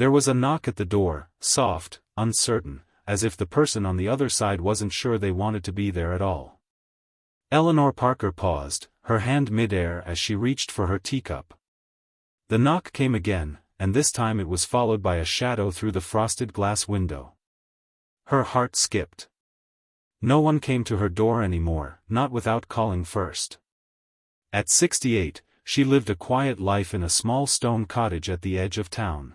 There was a knock at the door, soft, uncertain, as if the person on the other side wasn't sure they wanted to be there at all. Eleanor Parker paused, her hand mid-air as she reached for her teacup. The knock came again, and this time it was followed by a shadow through the frosted glass window. Her heart skipped. No one came to her door anymore, not without calling first. At 68, she lived a quiet life in a small stone cottage at the edge of town.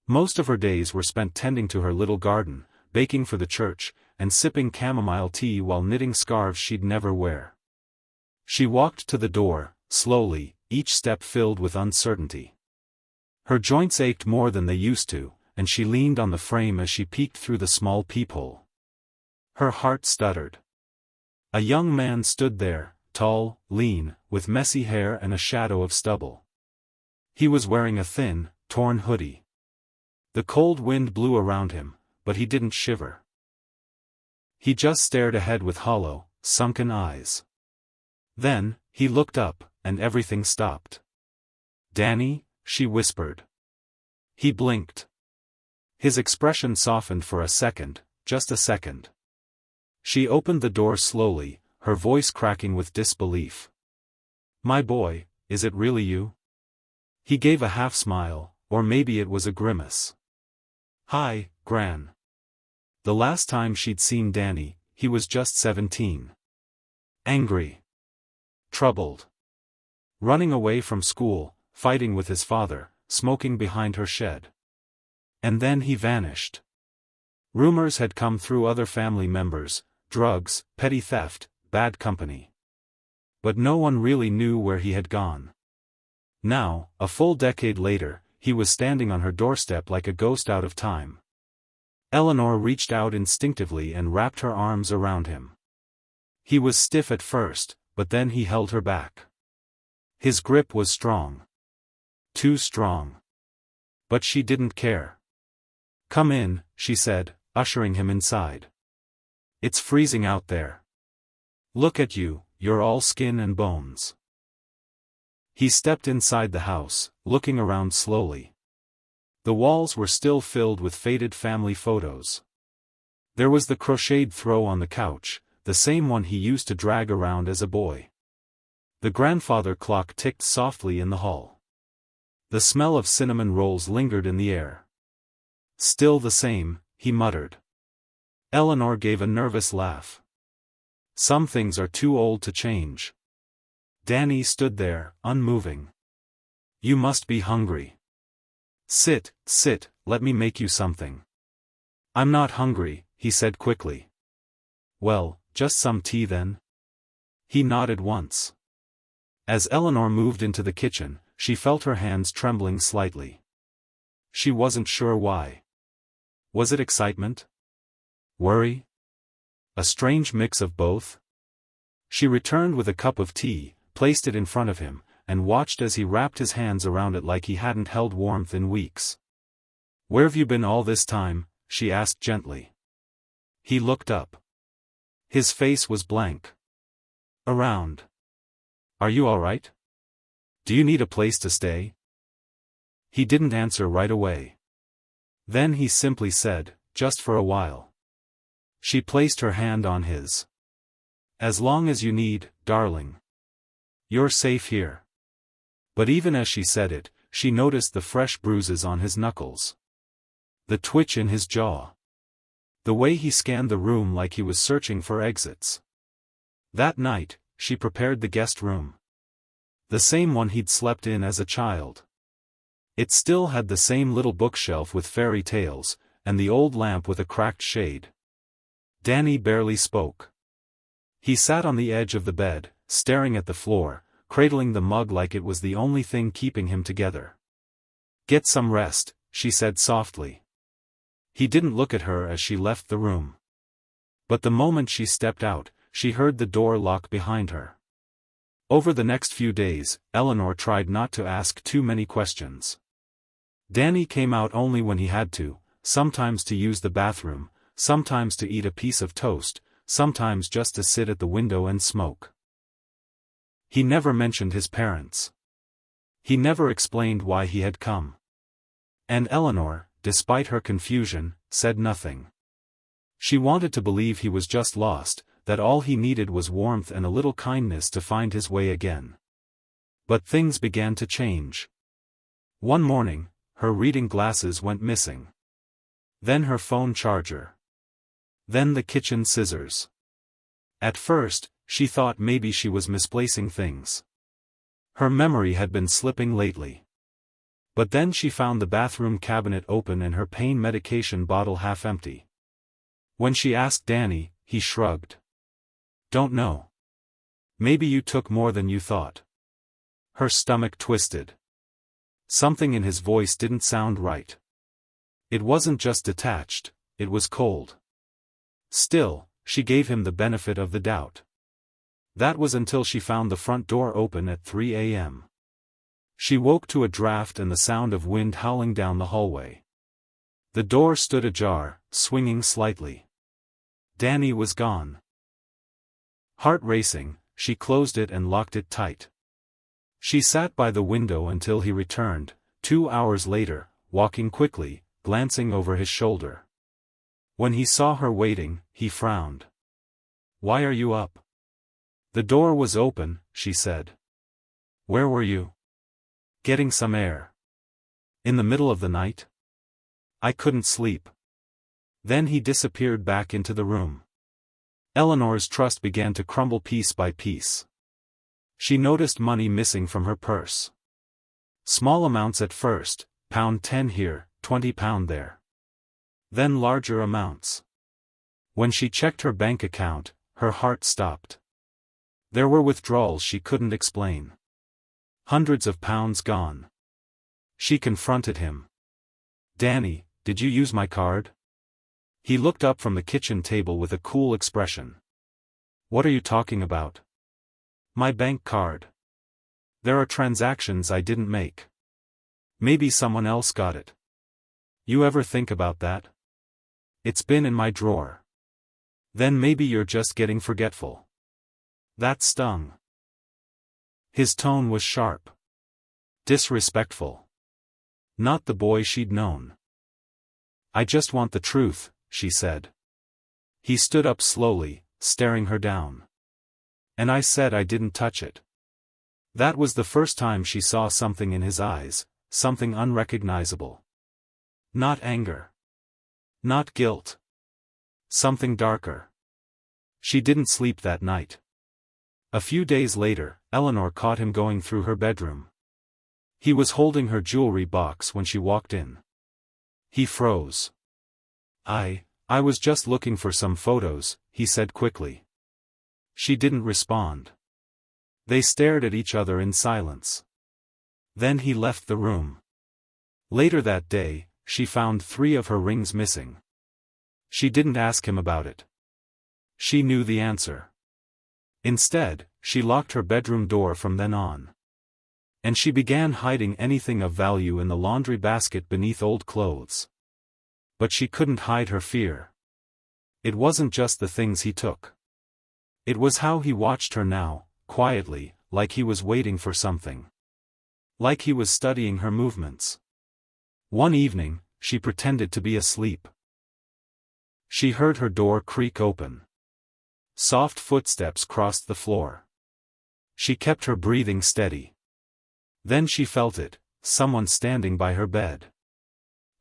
Most of her days were spent tending to her little garden, baking for the church, and sipping chamomile tea while knitting scarves she'd never wear. She walked to the door, slowly, each step filled with uncertainty. Her joints ached more than they used to, and she leaned on the frame as she peeked through the small peephole. Her heart stuttered. A young man stood there, tall, lean, with messy hair and a shadow of stubble. He was wearing a thin, torn hoodie. The cold wind blew around him, but he didn't shiver. He just stared ahead with hollow, sunken eyes. Then, he looked up, and everything stopped. "Danny?" she whispered. He blinked. His expression softened for a second, just a second. She opened the door slowly, her voice cracking with disbelief. "My boy, is it really you?" He gave a half-smile, or maybe it was a grimace. "Hi, Gran." The last time she'd seen Danny, he was just 17. Angry. Troubled. Running away from school, fighting with his father, smoking behind her shed. And then he vanished. Rumors had come through other family members, drugs, petty theft, bad company. But no one really knew where he had gone. Now, a full decade later, he was standing on her doorstep like a ghost out of time. Eleanor reached out instinctively and wrapped her arms around him. He was stiff at first, but then he held her back. His grip was strong. Too strong. But she didn't care. "Come in," she said, ushering him inside. "It's freezing out there. Look at you, you're all skin and bones." He stepped inside the house, looking around slowly. The walls were still filled with faded family photos. There was the crocheted throw on the couch, the same one he used to drag around as a boy. The grandfather clock ticked softly in the hall. The smell of cinnamon rolls lingered in the air. "Still the same," he muttered. Eleanor gave a nervous laugh. "Some things are too old to change." Danny stood there, unmoving. "You must be hungry." Sit, let me make you something." "I'm not hungry," he said quickly. "Well, just some tea then?" He nodded once. As Eleanor moved into the kitchen, she felt her hands trembling slightly. She wasn't sure why. Was it excitement? Worry? A strange mix of both? She returned with a cup of tea, placed it in front of him, and watched as he wrapped his hands around it like he hadn't held warmth in weeks. "Where've you been all this time?" she asked gently. He looked up. His face was blank. "Around. Are you all right? Do you need a place to stay?" He didn't answer right away. Then he simply said, "Just for a while." She placed her hand on his. "As long as you need, darling. You're safe here." But even as she said it, she noticed the fresh bruises on his knuckles. The twitch in his jaw. The way he scanned the room like he was searching for exits. That night, she prepared the guest room. The same one he'd slept in as a child. It still had the same little bookshelf with fairy tales, and the old lamp with a cracked shade. Danny barely spoke. He sat on the edge of the bed, staring at the floor, cradling the mug like it was the only thing keeping him together. "Get some rest," she said softly. He didn't look at her as she left the room. But the moment she stepped out, she heard the door lock behind her. Over the next few days, Eleanor tried not to ask too many questions. Danny came out only when he had to, sometimes to use the bathroom, sometimes to eat a piece of toast, sometimes just to sit at the window and smoke. He never mentioned his parents. He never explained why he had come. And Eleanor, despite her confusion, said nothing. She wanted to believe he was just lost, that all he needed was warmth and a little kindness to find his way again. But things began to change. One morning, her reading glasses went missing. Then her phone charger. Then the kitchen scissors. At first, she thought maybe she was misplacing things. Her memory had been slipping lately. But then she found the bathroom cabinet open and her pain medication bottle half empty. When she asked Danny, he shrugged. "Don't know. Maybe you took more than you thought." Her stomach twisted. Something in his voice didn't sound right. It wasn't just detached, it was cold. Still, she gave him the benefit of the doubt. That was until she found the front door open at 3 a.m. She woke to a draft and the sound of wind howling down the hallway. The door stood ajar, swinging slightly. Danny was gone. Heart racing, she closed it and locked it tight. She sat by the window until he returned, 2 hours later, walking quickly, glancing over his shoulder. When he saw her waiting, he frowned. "Why are you up?" "The door was open," she said. "Where were you?" "Getting some air." "In the middle of the night?" "I couldn't sleep." Then he disappeared back into the room. Eleanor's trust began to crumble piece by piece. She noticed money missing from her purse. Small amounts at first, £10 here, £20 there. Then larger amounts. When she checked her bank account, her heart stopped. There were withdrawals she couldn't explain. Hundreds of pounds gone. She confronted him. "Danny, did you use my card?" He looked up from the kitchen table with a cool expression. "What are you talking about?" "My bank card. There are transactions I didn't make. Maybe someone else got it. You ever think about that?" "It's been in my drawer." "Then maybe you're just getting forgetful." That stung. His tone was sharp. Disrespectful. Not the boy she'd known. "I just want the truth," she said. He stood up slowly, staring her down. "And I said I didn't touch it." That was the first time she saw something in his eyes, something unrecognizable. Not anger. Not guilt. Something darker. She didn't sleep that night. A few days later, Eleanor caught him going through her bedroom. He was holding her jewelry box when she walked in. He froze. I was just looking for some photos," he said quickly. She didn't respond. They stared at each other in silence. Then he left the room. Later that day, she found 3 of her rings missing. She didn't ask him about it. She knew the answer. Instead, she locked her bedroom door from then on. And she began hiding anything of value in the laundry basket beneath old clothes. But she couldn't hide her fear. It wasn't just the things he took. It was how he watched her now, quietly, like he was waiting for something. Like he was studying her movements. One evening, she pretended to be asleep. She heard her door creak open. Soft footsteps crossed the floor. She kept her breathing steady. Then she felt it, someone standing by her bed.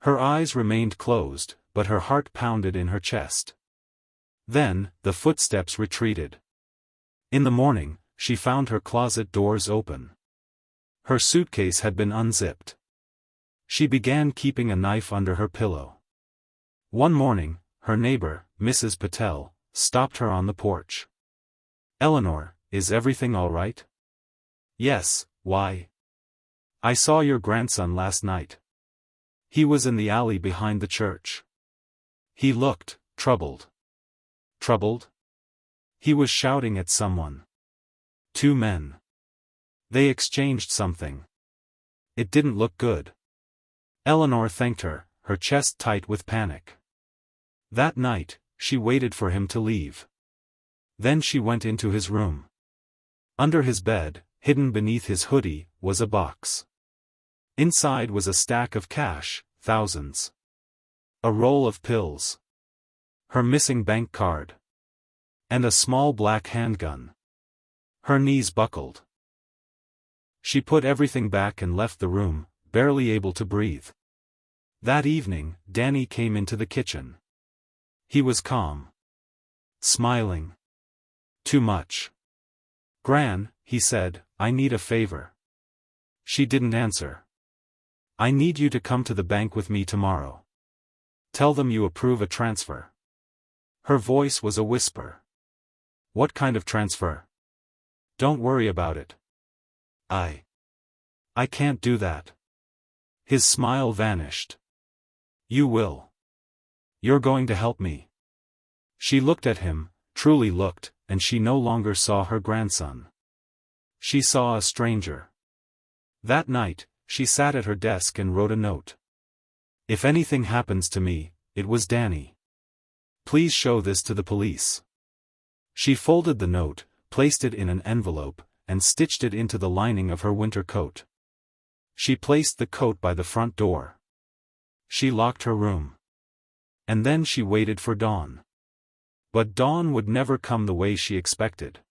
Her eyes remained closed, but her heart pounded in her chest. Then, the footsteps retreated. In the morning, she found her closet doors open. Her suitcase had been unzipped. She began keeping a knife under her pillow. One morning, her neighbor, Mrs. Patel, stopped her on the porch. "Eleanor, is everything all right?" "Yes, why?" "I saw your grandson last night. He was in the alley behind the church. He looked troubled." "Troubled?" "He was shouting at someone. 2 men. They exchanged something. It didn't look good." Eleanor thanked her, her chest tight with panic. That night, she waited for him to leave. Then she went into his room. Under his bed, hidden beneath his hoodie, was a box. Inside was a stack of cash, thousands. A roll of pills. Her missing bank card. And a small black handgun. Her knees buckled. She put everything back and left the room, barely able to breathe. That evening, Danny came into the kitchen. He was calm. Smiling. Too much. "Gran," he said, "I need a favor." She didn't answer. "I need you to come to the bank with me tomorrow. Tell them you approve a transfer." Her voice was a whisper. "What kind of transfer?" "Don't worry about it. I can't do that." His smile vanished. "You will. You're going to help me." She looked at him, truly looked, and she no longer saw her grandson. She saw a stranger. That night, she sat at her desk and wrote a note. "If anything happens to me, it was Danny. Please show this to the police." She folded the note, placed it in an envelope, and stitched it into the lining of her winter coat. She placed the coat by the front door. She locked her room. And then she waited for dawn. But dawn would never come the way she expected.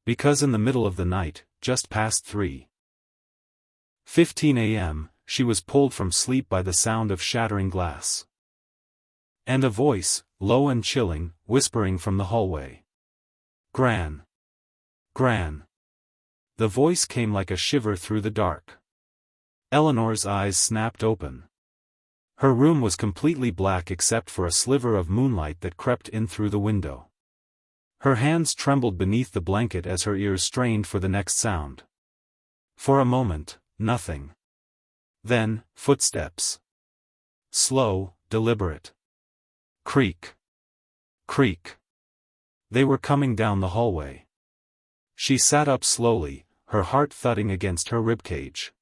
Because in the middle of the night, just past 3:15 a.m., she was pulled from sleep by the sound of shattering glass. And a voice, low and chilling, whispering from the hallway. "Gran. Gran." The voice came like a shiver through the dark. Eleanor's eyes snapped open. Her room was completely black except for a sliver of moonlight that crept in through the window. Her hands trembled beneath the blanket as her ears strained for the next sound. For a moment, nothing. Then, footsteps. Slow, deliberate. Creak. Creak. They were coming down the hallway. She sat up slowly, her heart thudding against her ribcage.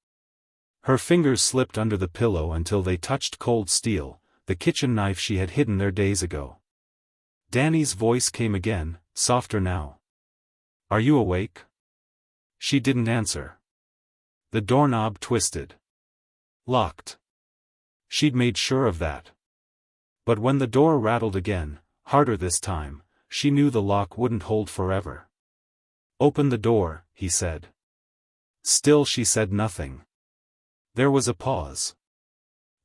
Her fingers slipped under the pillow until they touched cold steel, the kitchen knife she had hidden there days ago. Danny's voice came again, softer now. "Are you awake?" She didn't answer. The doorknob twisted. Locked. She'd made sure of that. But when the door rattled again, harder this time, she knew the lock wouldn't hold forever. "Open the door," he said. Still she said nothing. There was a pause.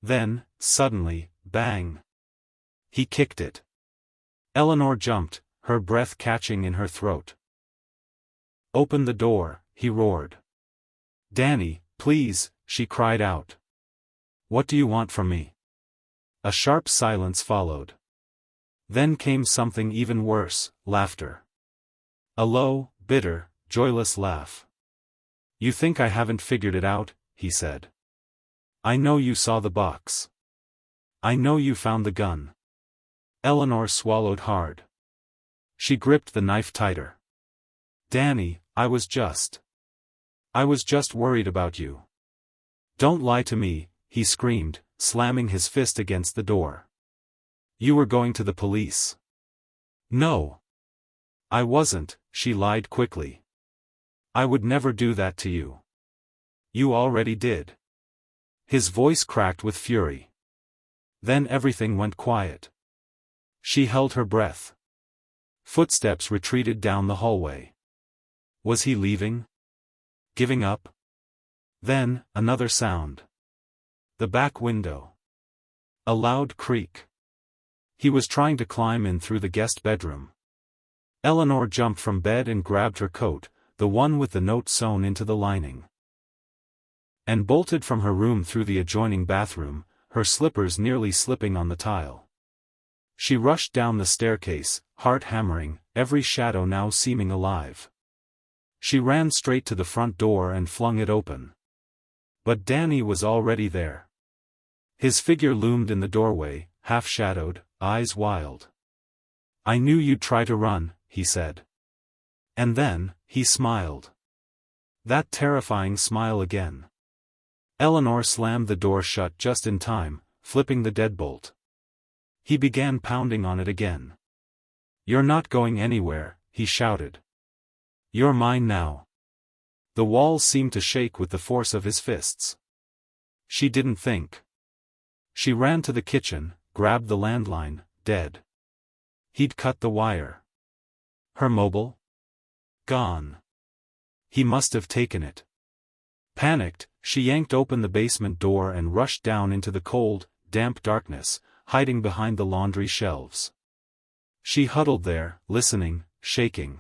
Then, suddenly, bang. He kicked it. Eleanor jumped, her breath catching in her throat. "Open the door," he roared. "Danny, please," she cried out. "What do you want from me?" A sharp silence followed. Then came something even worse, laughter. A low, bitter, joyless laugh. "You think I haven't figured it out," he said. "I know you saw the box. I know you found the gun." Eleanor swallowed hard. She gripped the knife tighter. "Danny, I was just worried about you." "Don't lie to me," he screamed, slamming his fist against the door. "You were going to the police." "No. I wasn't," she lied quickly. "I would never do that to you." "You already did." His voice cracked with fury. Then everything went quiet. She held her breath. Footsteps retreated down the hallway. Was he leaving? Giving up? Then, another sound. The back window. A loud creak. He was trying to climb in through the guest bedroom. Eleanor jumped from bed and grabbed her coat, the one with the note sewn into the lining, and bolted from her room through the adjoining bathroom, her slippers nearly slipping on the tile. She rushed down the staircase, heart hammering, every shadow now seeming alive. She ran straight to the front door and flung it open. But Danny was already there. His figure loomed in the doorway, half-shadowed, eyes wild. "I knew you'd try to run," he said. And then, he smiled. That terrifying smile again. Eleanor slammed the door shut just in time, flipping the deadbolt. He began pounding on it again. "You're not going anywhere," he shouted. "You're mine now." The walls seemed to shake with the force of his fists. She didn't think. She ran to the kitchen, grabbed the landline, dead. He'd cut the wire. Her mobile? Gone. He must have taken it. Panicked, she yanked open the basement door and rushed down into the cold, damp darkness, hiding behind the laundry shelves. She huddled there, listening, shaking.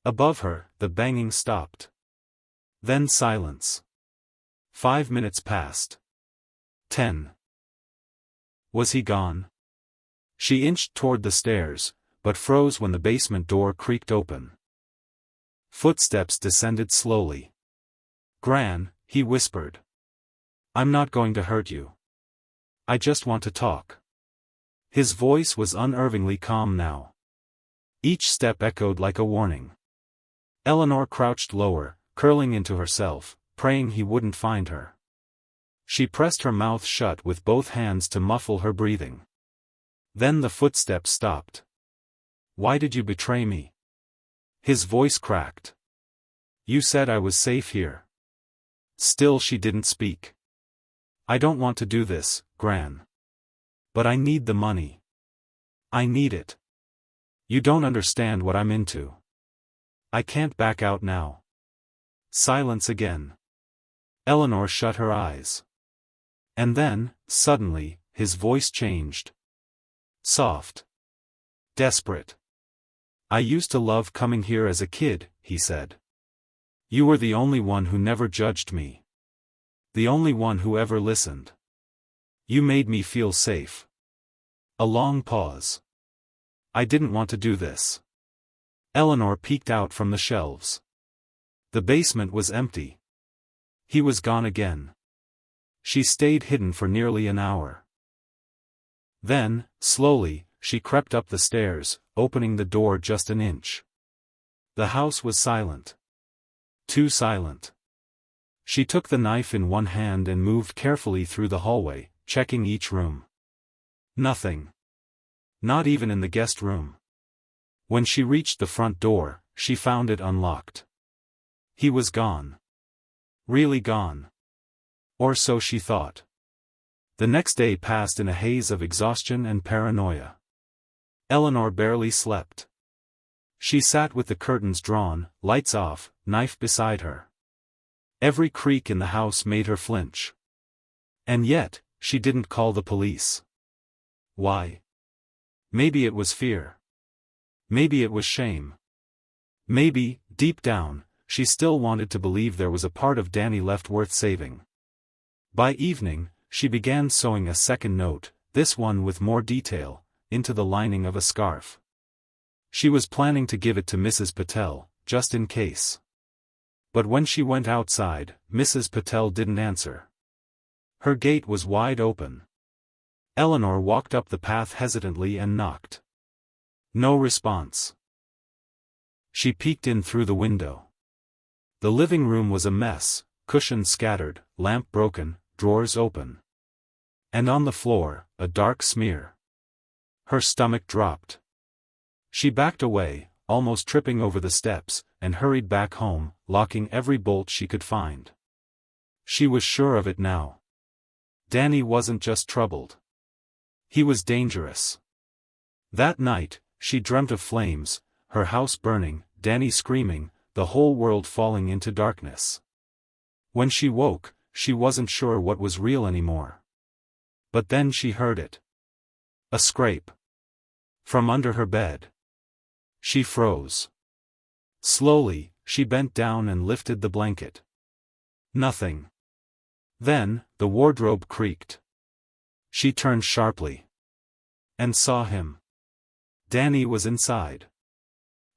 Above her, the banging stopped. Then silence. 5 minutes passed. 10. Was he gone? She inched toward the stairs, but froze when the basement door creaked open. Footsteps descended slowly. "Gran," he whispered. "I'm not going to hurt you. I just want to talk." His voice was unnervingly calm now. Each step echoed like a warning. Eleanor crouched lower, curling into herself, praying he wouldn't find her. She pressed her mouth shut with both hands to muffle her breathing. Then the footsteps stopped. "Why did you betray me?" His voice cracked. "You said I was safe here." Still she didn't speak. "I don't want to do this, Gran. But I need the money. I need it. You don't understand what I'm into. I can't back out now." Silence again. Eleanor shut her eyes. And then, suddenly, his voice changed. Soft. Desperate. "I used to love coming here as a kid," he said. "You were the only one who never judged me. The only one who ever listened. You made me feel safe." A long pause. "I didn't want to do this." Eleanor peeked out from the shelves. The basement was empty. He was gone again. She stayed hidden for nearly an hour. Then, slowly, she crept up the stairs, opening the door just an inch. The house was silent. Too silent. She took the knife in one hand and moved carefully through the hallway, checking each room. Nothing. Not even in the guest room. When she reached the front door, she found it unlocked. He was gone. Really gone. Or so she thought. The next day passed in a haze of exhaustion and paranoia. Eleanor barely slept. She sat with the curtains drawn, lights off, knife beside her. Every creak in the house made her flinch. And yet, she didn't call the police. Why? Maybe it was fear. Maybe it was shame. Maybe, deep down, she still wanted to believe there was a part of Danny left worth saving. By evening, she began sewing a second note, this one with more detail, into the lining of a scarf. She was planning to give it to Mrs. Patel, just in case. But when she went outside, Mrs. Patel didn't answer. Her gate was wide open. Eleanor walked up the path hesitantly and knocked. No response. She peeked in through the window. The living room was a mess, cushions scattered, lamp broken, drawers open. And on the floor, a dark smear. Her stomach dropped. She backed away, almost tripping over the steps, and hurried back home, locking every bolt she could find. She was sure of it now. Danny wasn't just troubled. He was dangerous. That night, she dreamt of flames, her house burning, Danny screaming, the whole world falling into darkness. When she woke, she wasn't sure what was real anymore. But then she heard it. A scrape. From under her bed. She froze. Slowly, she bent down and lifted the blanket. Nothing. Then, the wardrobe creaked. She turned sharply. And saw him. Danny was inside.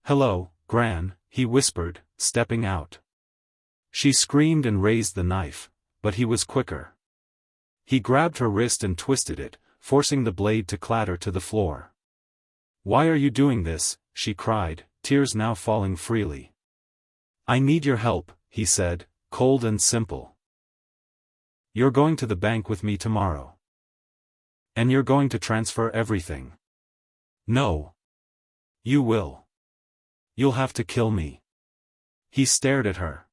"Hello, Gran," he whispered, stepping out. She screamed and raised the knife, but he was quicker. He grabbed her wrist and twisted it, forcing the blade to clatter to the floor. "Why are you doing this?" she cried, tears now falling freely. "I need your help," he said, cold and simple. "You're going to the bank with me tomorrow. And you're going to transfer everything." "No. You will. You'll have to kill me." He stared at her.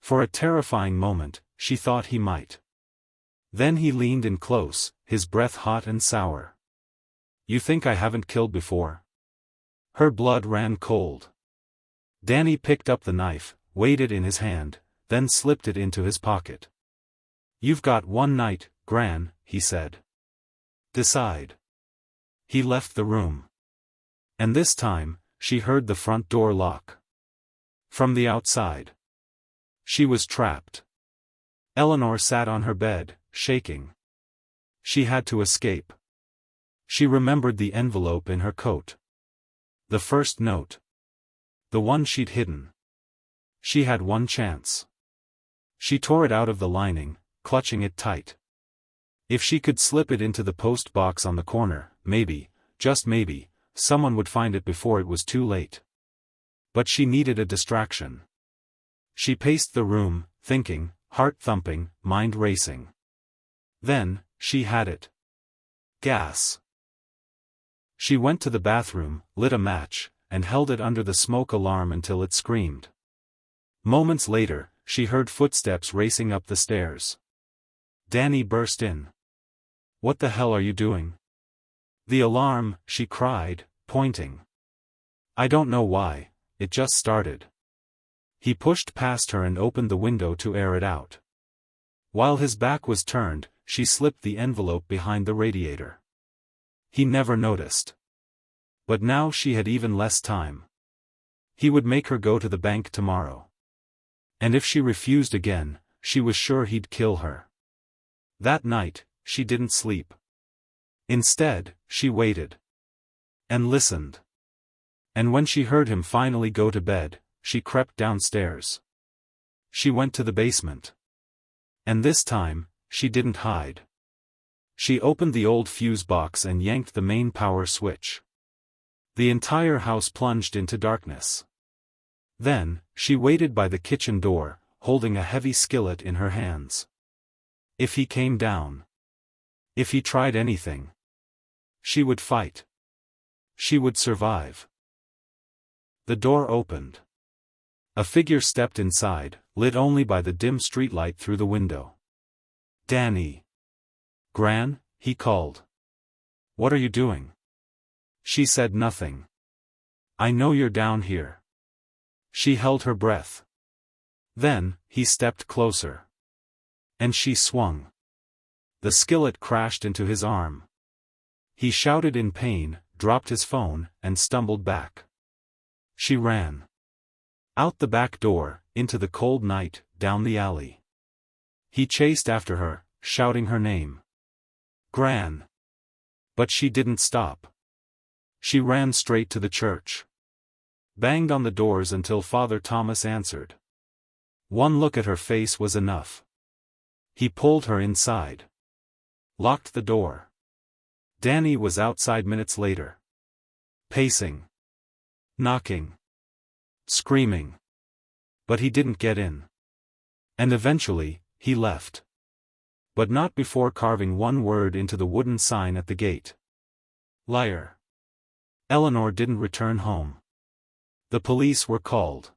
For a terrifying moment, she thought he might. Then he leaned in close, his breath hot and sour. You think I haven't killed before? Her blood ran cold. Danny picked up the knife, weighed it in his hand, then slipped it into his pocket. You've got one night, Gran, he said. Decide. He left the room. And this time, she heard the front door lock. From the outside. She was trapped. Eleanor sat on her bed, shaking. She had to escape. She remembered the envelope in her coat. The first note. The one she'd hidden. She had one chance. She tore it out of the lining, clutching it tight. If she could slip it into the post box on the corner, maybe, just maybe, someone would find it before it was too late. But she needed a distraction. She paced the room, thinking, heart thumping, mind racing. Then, she had it. Gas. She went to the bathroom, lit a match, and held it under the smoke alarm until it screamed. Moments later, she heard footsteps racing up the stairs. Danny burst in. What the hell are you doing? The alarm, she cried, pointing. I don't know why, it just started. He pushed past her and opened the window to air it out. While his back was turned, she slipped the envelope behind the radiator. He never noticed. But now she had even less time. He would make her go to the bank tomorrow. And if she refused again, she was sure he'd kill her. That night, she didn't sleep. Instead, she waited. And listened. And when she heard him finally go to bed, she crept downstairs. She went to the basement. And this time, she didn't hide. She opened the old fuse box and yanked the main power switch. The entire house plunged into darkness. Then, she waited by the kitchen door, holding a heavy skillet in her hands. If he came down. If he tried anything. She would fight. She would survive. The door opened. A figure stepped inside, lit only by the dim streetlight through the window. Danny. Gran, he called. What are you doing? She said nothing. I know you're down here. She held her breath. Then, he stepped closer. And she swung. The skillet crashed into his arm. He shouted in pain, dropped his phone, and stumbled back. She ran. Out the back door, into the cold night, down the alley. He chased after her, shouting her name. Gran. But she didn't stop. She ran straight to the church. Banged on the doors until Father Thomas answered. One look at her face was enough. He pulled her inside. Locked the door. Danny was outside minutes later. Pacing. Knocking. Screaming. But he didn't get in. And eventually, he left. But not before carving one word into the wooden sign at the gate. Liar. Eleanor didn't return home. The police were called.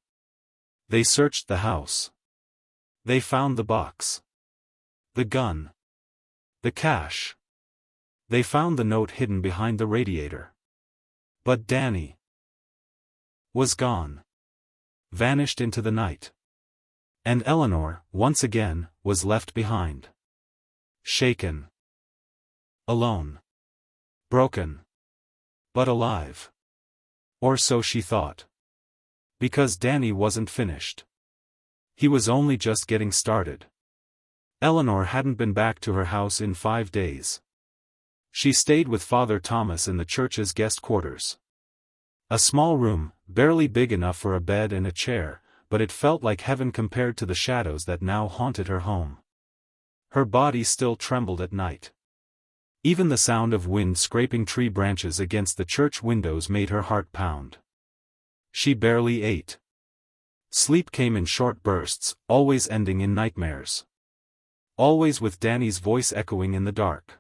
They searched the house. They found the box. The gun. The cash. They found the note hidden behind the radiator. But Danny was gone. Vanished into the night. And Eleanor, once again, was left behind. Shaken. Alone. Broken. But alive. Or so she thought. Because Danny wasn't finished. He was only just getting started. Eleanor hadn't been back to her house in 5 days. She stayed with Father Thomas in the church's guest quarters. A small room, barely big enough for a bed and a chair, but it felt like heaven compared to the shadows that now haunted her home. Her body still trembled at night. Even the sound of wind scraping tree branches against the church windows made her heart pound. She barely ate. Sleep came in short bursts, always ending in nightmares. Always with Danny's voice echoing in the dark.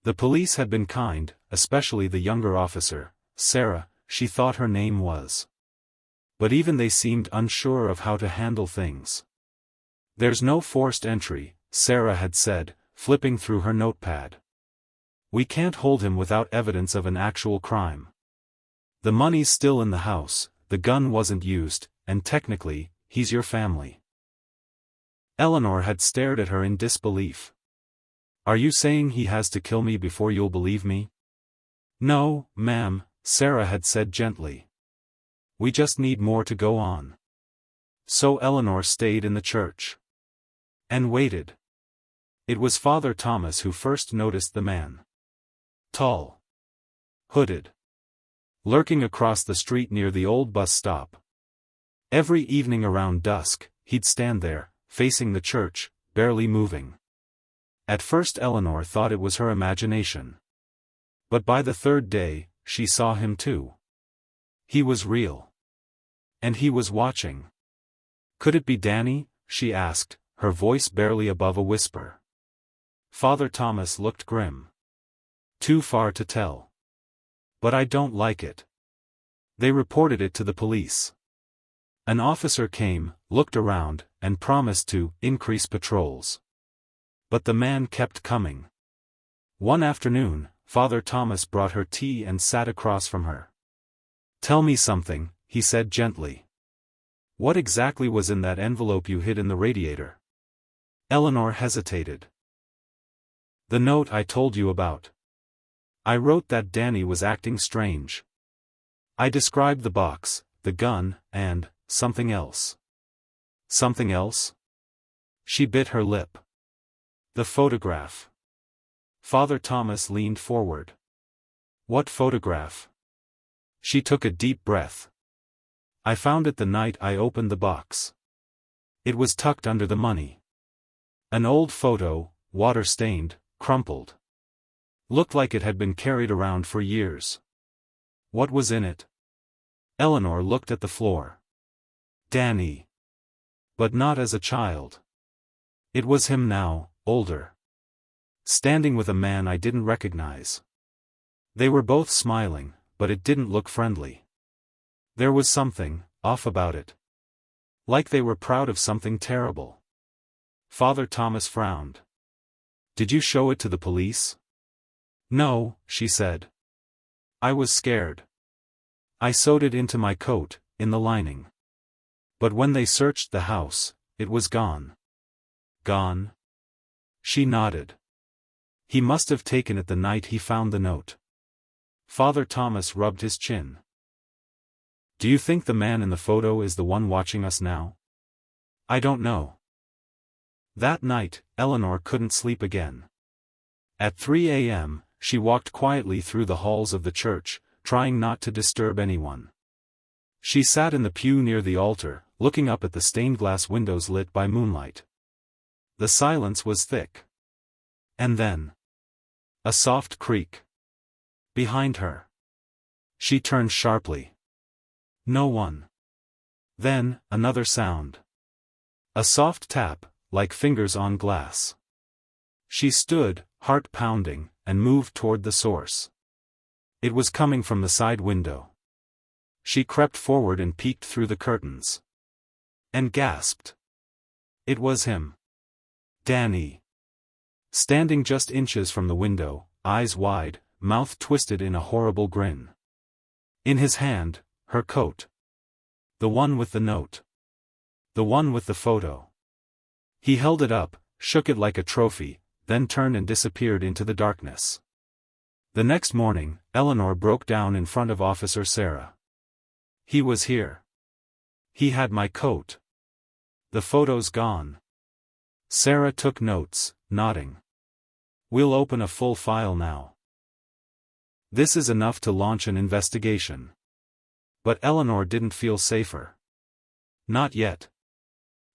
The police had been kind, especially the younger officer, Sarah, she thought her name was. But even they seemed unsure of how to handle things. There's no forced entry, Sarah had said, flipping through her notepad. We can't hold him without evidence of an actual crime. The money's still in the house, the gun wasn't used, and technically, he's your family. Eleanor had stared at her in disbelief. Are you saying he has to kill me before you'll believe me? No, ma'am, Sarah had said gently. We just need more to go on. So Eleanor stayed in the church. And waited. It was Father Thomas who first noticed the man. Tall. Hooded. Lurking across the street near the old bus stop. Every evening around dusk, he'd stand there, facing the church, barely moving. At first Eleanor thought it was her imagination. But by the third day, she saw him too. He was real. And he was watching. Could it be Danny? She asked, her voice barely above a whisper. Father Thomas looked grim. Too far to tell. But I don't like it. They reported it to the police. An officer came, looked around, and promised to increase patrols. But the man kept coming. One afternoon, Father Thomas brought her tea and sat across from her. Tell me something, he said gently. What exactly was in that envelope you hid in the radiator? Eleanor hesitated. The note I told you about. I wrote that Danny was acting strange. I described the box, the gun, and something else. Something else? She bit her lip. The photograph. Father Thomas leaned forward. What photograph? She took a deep breath. I found it the night I opened the box. It was tucked under the money. An old photo, water-stained, crumpled. Looked like it had been carried around for years. What was in it? Eleanor looked at the floor. Danny. But not as a child. It was him now, older. Standing with a man I didn't recognize. They were both smiling, but it didn't look friendly. There was something off about it. Like they were proud of something terrible. Father Thomas frowned. Did you show it to the police? No, she said. I was scared. I sewed it into my coat, in the lining. But when they searched the house, it was gone. Gone? She nodded. He must have taken it the night he found the note. Father Thomas rubbed his chin. Do you think the man in the photo is the one watching us now? I don't know. That night, Eleanor couldn't sleep again. At 3 a.m., she walked quietly through the halls of the church, trying not to disturb anyone. She sat in the pew near the altar, looking up at the stained-glass windows lit by moonlight. The silence was thick. And then, a soft creak. Behind her. She turned sharply. No one. Then, another sound. A soft tap, like fingers on glass. She stood, heart pounding, and moved toward the source. It was coming from the side window. She crept forward and peeked through the curtains. And gasped. It was him. Danny. Standing just inches from the window, eyes wide, mouth twisted in a horrible grin. In his hand, her coat. The one with the note. The one with the photo. He held it up, shook it like a trophy, then turned and disappeared into the darkness. The next morning, Eleanor broke down in front of Officer Sarah. He was here. He had my coat. The photo's gone. Sarah took notes, nodding. We'll open a full file now. This is enough to launch an investigation. But Eleanor didn't feel safer. Not yet.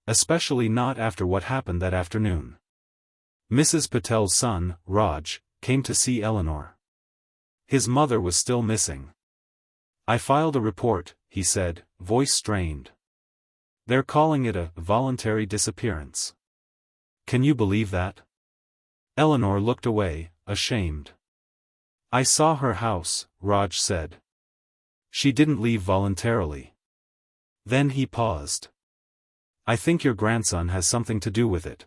Especially not after what happened that afternoon. Mrs. Patel's son, Raj, came to see Eleanor. His mother was still missing. I filed a report, he said, voice strained. They're calling it a voluntary disappearance. Can you believe that? Eleanor looked away, ashamed. I saw her house, Raj said. She didn't leave voluntarily. Then he paused. I think your grandson has something to do with it.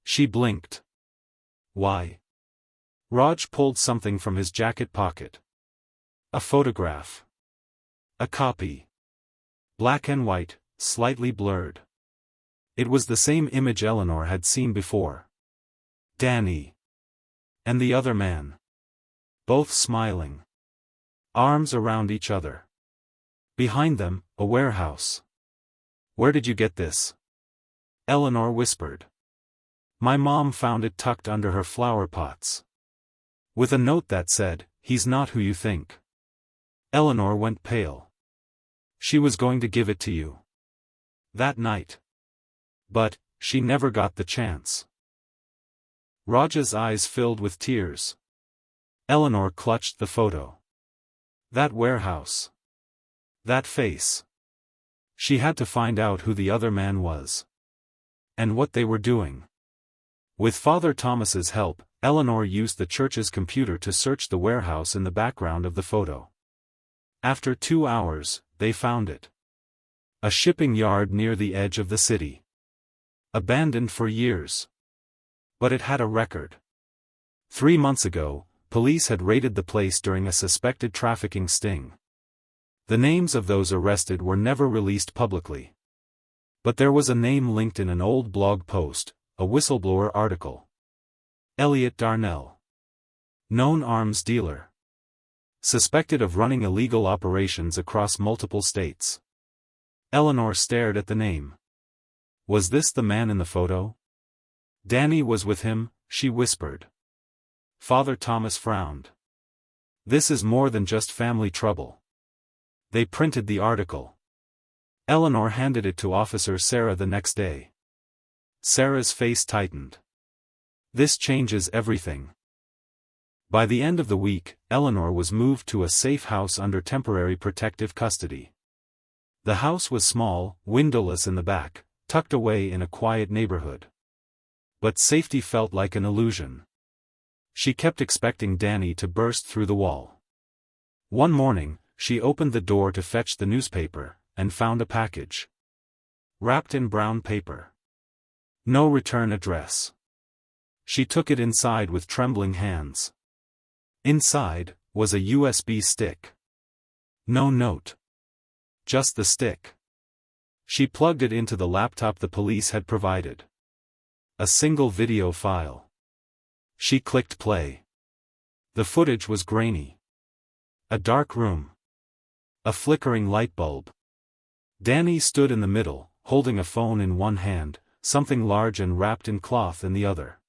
She blinked. Why? Raj pulled something from his jacket pocket. A photograph. A copy. Black and white, slightly blurred. It was the same image Eleanor had seen before. Danny. And the other man. Both smiling. Arms around each other. Behind them, a warehouse. Where did you get this? Eleanor whispered. My mom found it tucked under her flower pots. With a note that said, he's not who you think. Eleanor went pale. She was going to give it to you. That night. But, she never got the chance. Raj's eyes filled with tears. Eleanor clutched the photo. That warehouse. That face. She had to find out who the other man was. And what they were doing. With Father Thomas's help, Eleanor used the church's computer to search the warehouse in the background of the photo. After 2 hours, they found it. A shipping yard near the edge of the city. Abandoned for years. But it had a record. 3 months ago, police had raided the place during a suspected trafficking sting. The names of those arrested were never released publicly. But there was a name linked in an old blog post, a whistleblower article. Elliot Darnell. Known arms dealer. Suspected of running illegal operations across multiple states. Eleanor stared at the name. Was this the man in the photo? Danny was with him, she whispered. Father Thomas frowned. This is more than just family trouble. They printed the article. Eleanor handed it to Officer Sarah the next day. Sarah's face tightened. This changes everything. By the end of the week, Eleanor was moved to a safe house under temporary protective custody. The house was small, windowless in the back, tucked away in a quiet neighborhood. But safety felt like an illusion. She kept expecting Danny to burst through the wall. One morning, she opened the door to fetch the newspaper, and found a package. Wrapped in brown paper. No return address. She took it inside with trembling hands. Inside, was a USB stick. No note. Just the stick. She plugged it into the laptop the police had provided. A single video file. She clicked play. The footage was grainy. A dark room. A flickering light bulb. Danny stood in the middle, holding a phone in one hand, something large and wrapped in cloth in the other.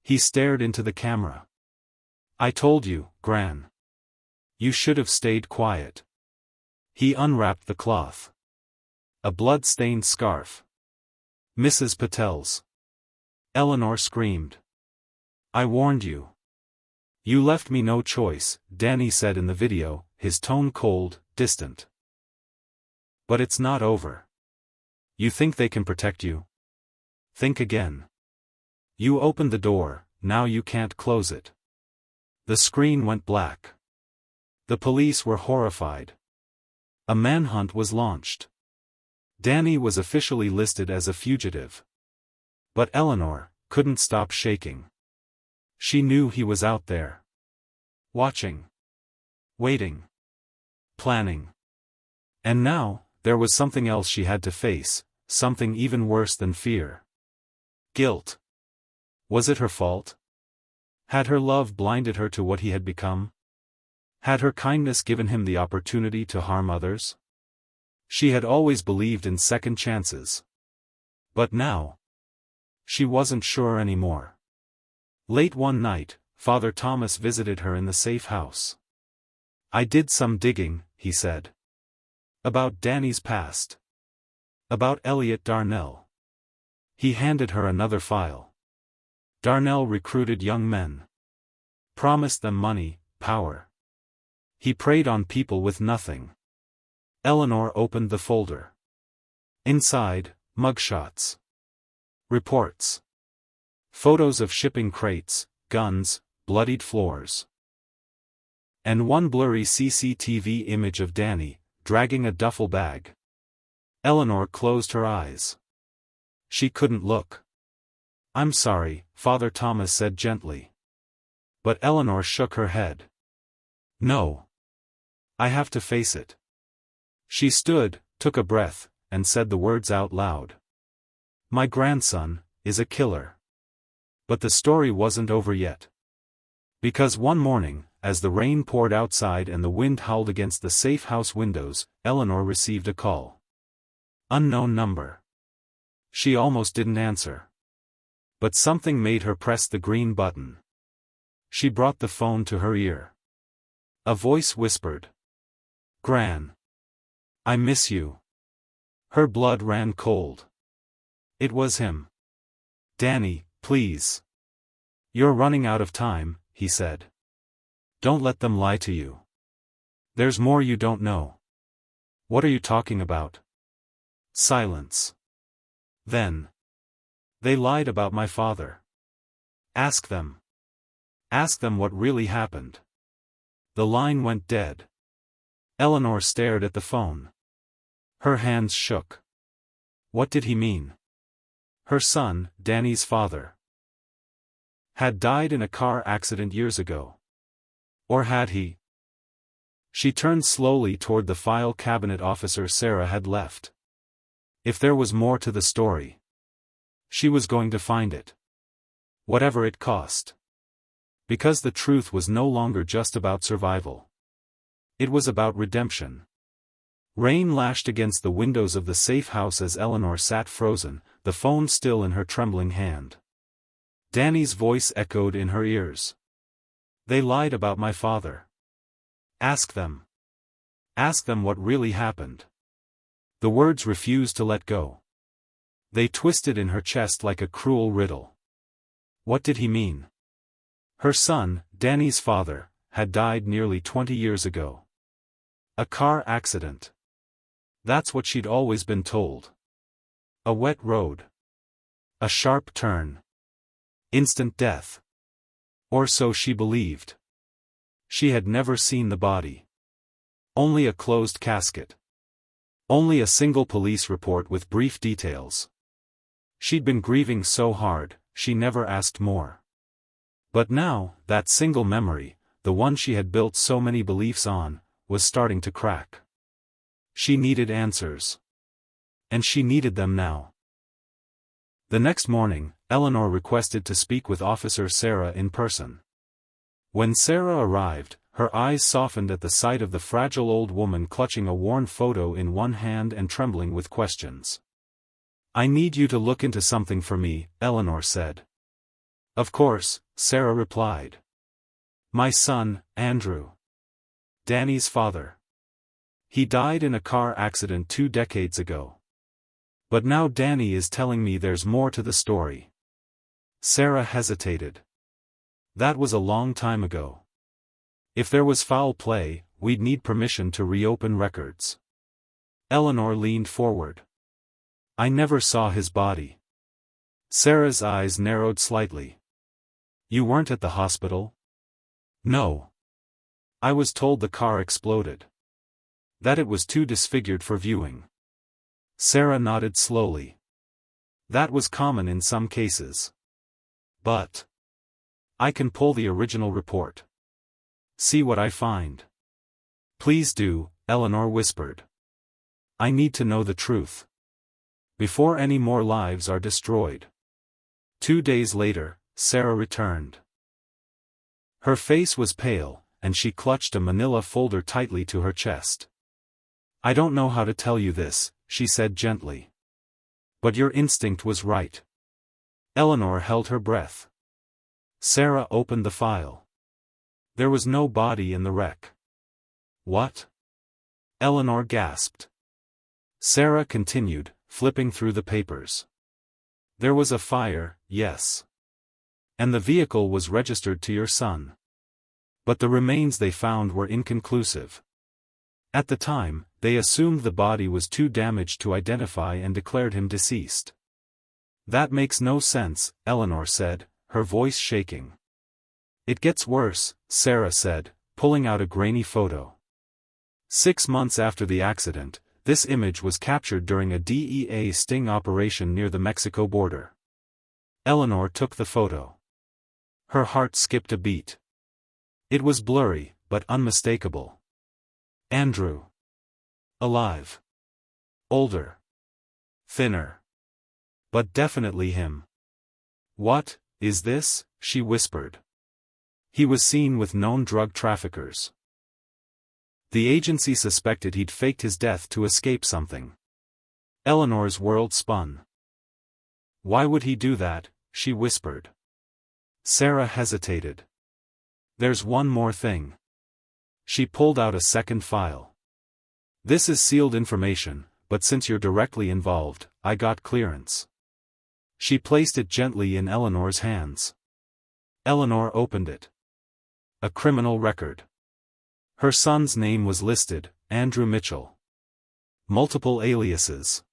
He stared into the camera. I told you, Gran. You should have stayed quiet. He unwrapped the cloth. A blood-stained scarf. Mrs. Patel's. Eleanor screamed. I warned you. You left me no choice, Danny said in the video, his tone cold, distant. But it's not over. You think they can protect you? Think again. You opened the door, now you can't close it. The screen went black. The police were horrified. A manhunt was launched. Danny was officially listed as a fugitive. But Eleanor couldn't stop shaking. She knew he was out there. Watching. Waiting. Planning. And now, there was something else she had to face, something even worse than fear. Guilt. Was it her fault? Had her love blinded her to what he had become? Had her kindness given him the opportunity to harm others? She had always believed in second chances. But now, she wasn't sure anymore. Late one night, Father Thomas visited her in the safe house. I did some digging, he said. About Danny's past. About Elliot Darnell. He handed her another file. Darnell recruited young men. Promised them money, power. He preyed on people with nothing. Eleanor opened the folder. Inside, mugshots. Reports. Photos of shipping crates, guns, bloodied floors. And one blurry CCTV image of Danny, dragging a duffel bag. Eleanor closed her eyes. She couldn't look. I'm sorry, Father Thomas said gently. But Eleanor shook her head. No. I have to face it. She stood, took a breath, and said the words out loud. My grandson is a killer. But the story wasn't over yet. Because one morning, as the rain poured outside and the wind howled against the safe house windows, Eleanor received a call. Unknown number. She almost didn't answer. But something made her press the green button. She brought the phone to her ear. A voice whispered. Gran. I miss you. Her blood ran cold. It was him. Danny, please. You're running out of time, he said. Don't let them lie to you. There's more you don't know. What are you talking about? Silence. Then. They lied about my father. Ask them. Ask them what really happened. The line went dead. Eleanor stared at the phone. Her hands shook. What did he mean? Her son, Danny's father, had died in a car accident years ago. Or had he? She turned slowly toward the file cabinet officer Sarah had left. If there was more to the story, she was going to find it. Whatever it cost. Because the truth was no longer just about survival. It was about redemption. Rain lashed against the windows of the safe house as Eleanor sat frozen, the phone still in her trembling hand. Danny's voice echoed in her ears. They lied about my father. Ask them. Ask them what really happened. The words refused to let go. They twisted in her chest like a cruel riddle. What did he mean? Her son, Danny's father, had died nearly 20 years ago. A car accident. That's what she'd always been told. A wet road. A sharp turn. Instant death. Or so she believed. She had never seen the body. Only a closed casket. Only a single police report with brief details. She'd been grieving so hard, she never asked more. But now, that single memory, the one she had built so many beliefs on, was starting to crack. She needed answers. And she needed them now. The next morning, Eleanor requested to speak with Officer Sarah in person. When Sarah arrived, her eyes softened at the sight of the fragile old woman clutching a worn photo in one hand and trembling with questions. I need you to look into something for me, Eleanor said. Of course, Sarah replied. My son, Andrew. Danny's father. He died in a car accident 2 decades ago. But now Danny is telling me there's more to the story. Sarah hesitated. That was a long time ago. If there was foul play, we'd need permission to reopen records. Eleanor leaned forward. I never saw his body. Sarah's eyes narrowed slightly. You weren't at the hospital? No. I was told the car exploded. That it was too disfigured for viewing. Sarah nodded slowly. That was common in some cases. But I can pull the original report. See what I find. Please do, Eleanor whispered. I need to know the truth. Before any more lives are destroyed. 2 days later, Sarah returned. Her face was pale, and she clutched a manila folder tightly to her chest. I don't know how to tell you this, she said gently. But your instinct was right. Eleanor held her breath. Sarah opened the file. There was no body in the wreck. What? Eleanor gasped. Sarah continued, flipping through the papers. There was a fire, yes. And the vehicle was registered to your son. But the remains they found were inconclusive. At the time, they assumed the body was too damaged to identify and declared him deceased. That makes no sense, Eleanor said, her voice shaking. It gets worse, Sarah said, pulling out a grainy photo. 6 months after the accident, this image was captured during a DEA sting operation near the Mexico border. Eleanor took the photo. Her heart skipped a beat. It was blurry, but unmistakable. Andrew. Alive. Older. Thinner. But definitely him. "What is this?" she whispered. He was seen with known drug traffickers. The agency suspected he'd faked his death to escape something. Eleanor's world spun. "Why would he do that?" she whispered. Sarah hesitated. "There's one more thing." She pulled out a second file. "This is sealed information, but since you're directly involved, I got clearance." She placed it gently in Eleanor's hands. Eleanor opened it. A criminal record. Her son's name was listed, Andrew Mitchell. Multiple aliases.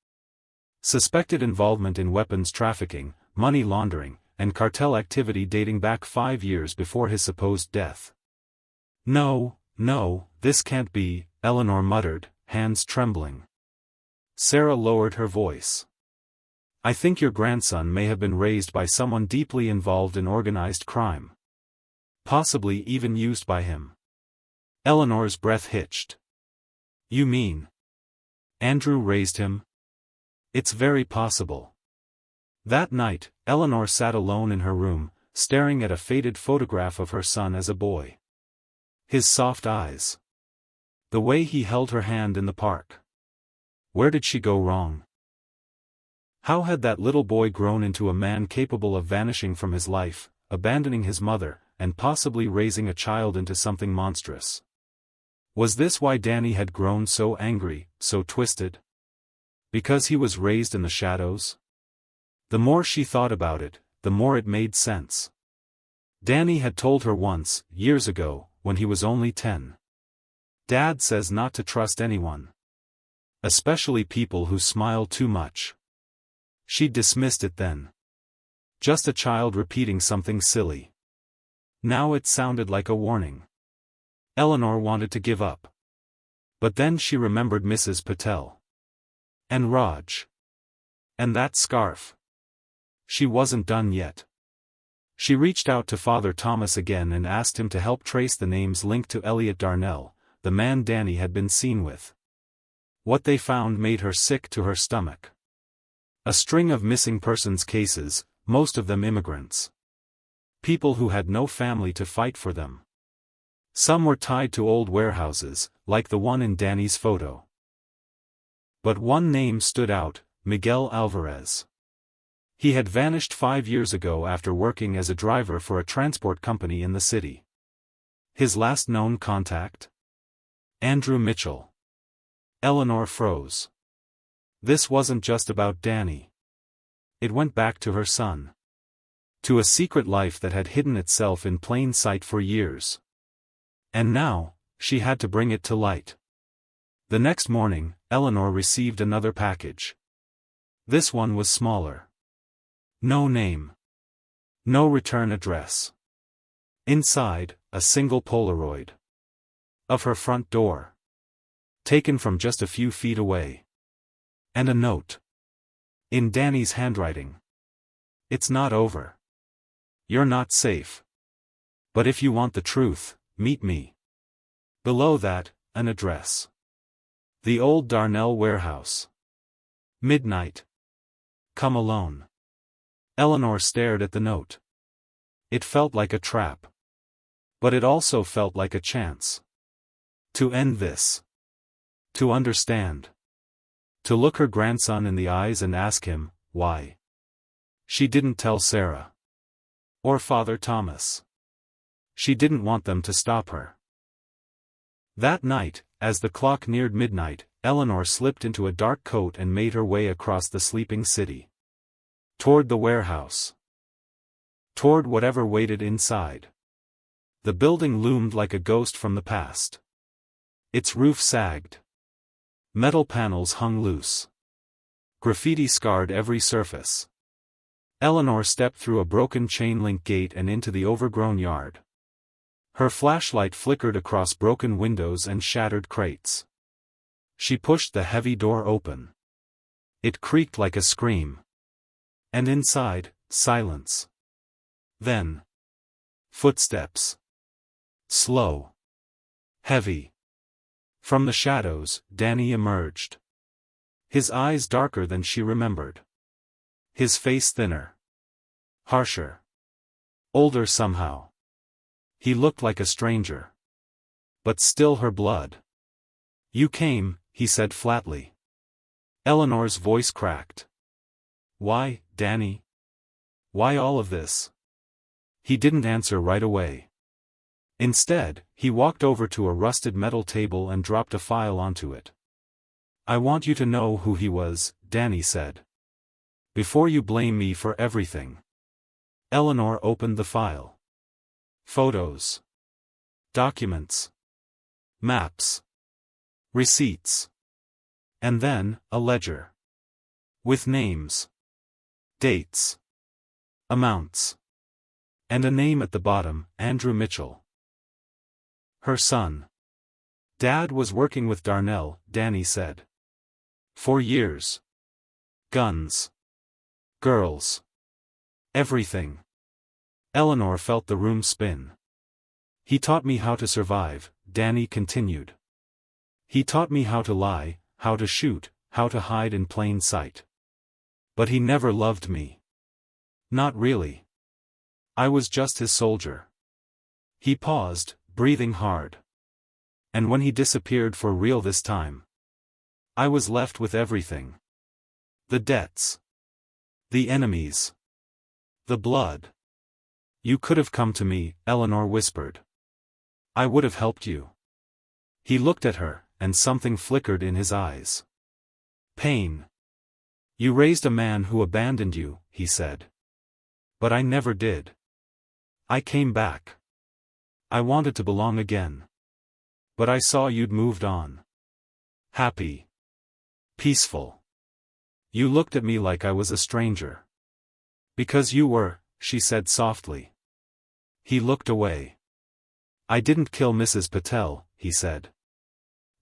Suspected involvement in weapons trafficking, money laundering, and cartel activity dating back 5 years before his supposed death. No, this can't be," Eleanor muttered, hands trembling. Sarah lowered her voice. "I think your grandson may have been raised by someone deeply involved in organized crime. Possibly even used by him." Eleanor's breath hitched. "You mean Andrew raised him?" "It's very possible." That night, Eleanor sat alone in her room, staring at a faded photograph of her son as a boy. His soft eyes. The way he held her hand in the park. Where did she go wrong? How had that little boy grown into a man capable of vanishing from his life, abandoning his mother, and possibly raising a child into something monstrous? Was this why Danny had grown so angry, so twisted? Because he was raised in the shadows? The more she thought about it, the more it made sense. Danny had told her once, years ago, when he was only 10. "Dad says not to trust anyone. Especially people who smile too much." She dismissed it then. Just a child repeating something silly. Now it sounded like a warning. Eleanor wanted to give up. But then she remembered Mrs. Patel. And Raj. And that scarf. She wasn't done yet. She reached out to Father Thomas again and asked him to help trace the names linked to Elliot Darnell, the man Danny had been seen with. What they found made her sick to her stomach. A string of missing persons cases, most of them immigrants. People who had no family to fight for them. Some were tied to old warehouses, like the one in Danny's photo. But one name stood out, Miguel Alvarez. He had vanished 5 years ago after working as a driver for a transport company in the city. His last known contact? Andrew Mitchell. Eleanor froze. This wasn't just about Danny. It went back to her son. To a secret life that had hidden itself in plain sight for years. And now, she had to bring it to light. The next morning, Eleanor received another package. This one was smaller. No name. No return address. Inside, a single Polaroid. Of her front door. Taken from just a few feet away. And a note. In Danny's handwriting. "It's not over. You're not safe. But if you want the truth, meet me." Below that, an address. The old Darnell warehouse. Midnight. Come alone. Eleanor stared at the note. It felt like a trap. But it also felt like a chance. To end this. To understand. To look her grandson in the eyes and ask him, why. She didn't tell Sarah. Or Father Thomas. She didn't want them to stop her. That night, as the clock neared midnight, Eleanor slipped into a dark coat and made her way across the sleeping city. Toward the warehouse. Toward whatever waited inside. The building loomed like a ghost from the past. Its roof sagged. Metal panels hung loose. Graffiti scarred every surface. Eleanor stepped through a broken chain-link gate and into the overgrown yard. Her flashlight flickered across broken windows and shattered crates. She pushed the heavy door open. It creaked like a scream. And inside, silence. Then. Footsteps. Slow. Heavy. From the shadows, Danny emerged. His eyes darker than she remembered. His face thinner. Harsher. Older somehow. He looked like a stranger. But still her blood. "You came," he said flatly. Eleanor's voice cracked. "Why, Danny? Why all of this?" He didn't answer right away. Instead, he walked over to a rusted metal table and dropped a file onto it. "I want you to know who he was," Danny said. "Before you blame me for everything." Eleanor opened the file. Photos. Documents. Maps. Receipts. And then, a ledger. With names. Dates. Amounts. And a name at the bottom, Andrew Mitchell. Her son. "Dad was working with Darnell," Danny said. "For years. Guns. Girls. Everything." Eleanor felt the room spin. "He taught me how to survive," Danny continued. "He taught me how to lie, how to shoot, how to hide in plain sight. But he never loved me. Not really. I was just his soldier." He paused, breathing hard. "And when he disappeared for real this time, I was left with everything. The debts. The enemies. The blood. You could have come to me," Eleanor whispered. "I would have helped you." He looked at her, and something flickered in his eyes. Pain. "You raised a man who abandoned you," he said. "But I never did. I came back. I wanted to belong again. But I saw you'd moved on. Happy. Peaceful. You looked at me like I was a stranger." "Because you were," she said softly. He looked away. "I didn't kill Mrs. Patel," he said.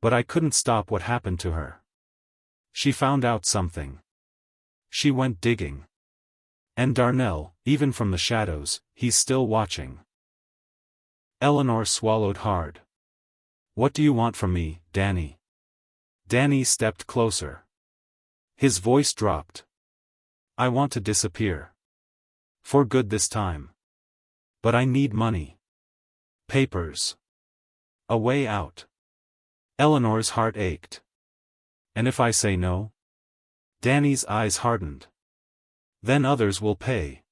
"But I couldn't stop what happened to her. She found out something. She went digging. And Darnell, even from the shadows, he's still watching." Eleanor swallowed hard. "What do you want from me, Danny?" Danny stepped closer. His voice dropped. "I want to disappear. For good this time. But I need money. Papers. A way out." Eleanor's heart ached. "And if I say no?" Danny's eyes hardened. "Then others will pay."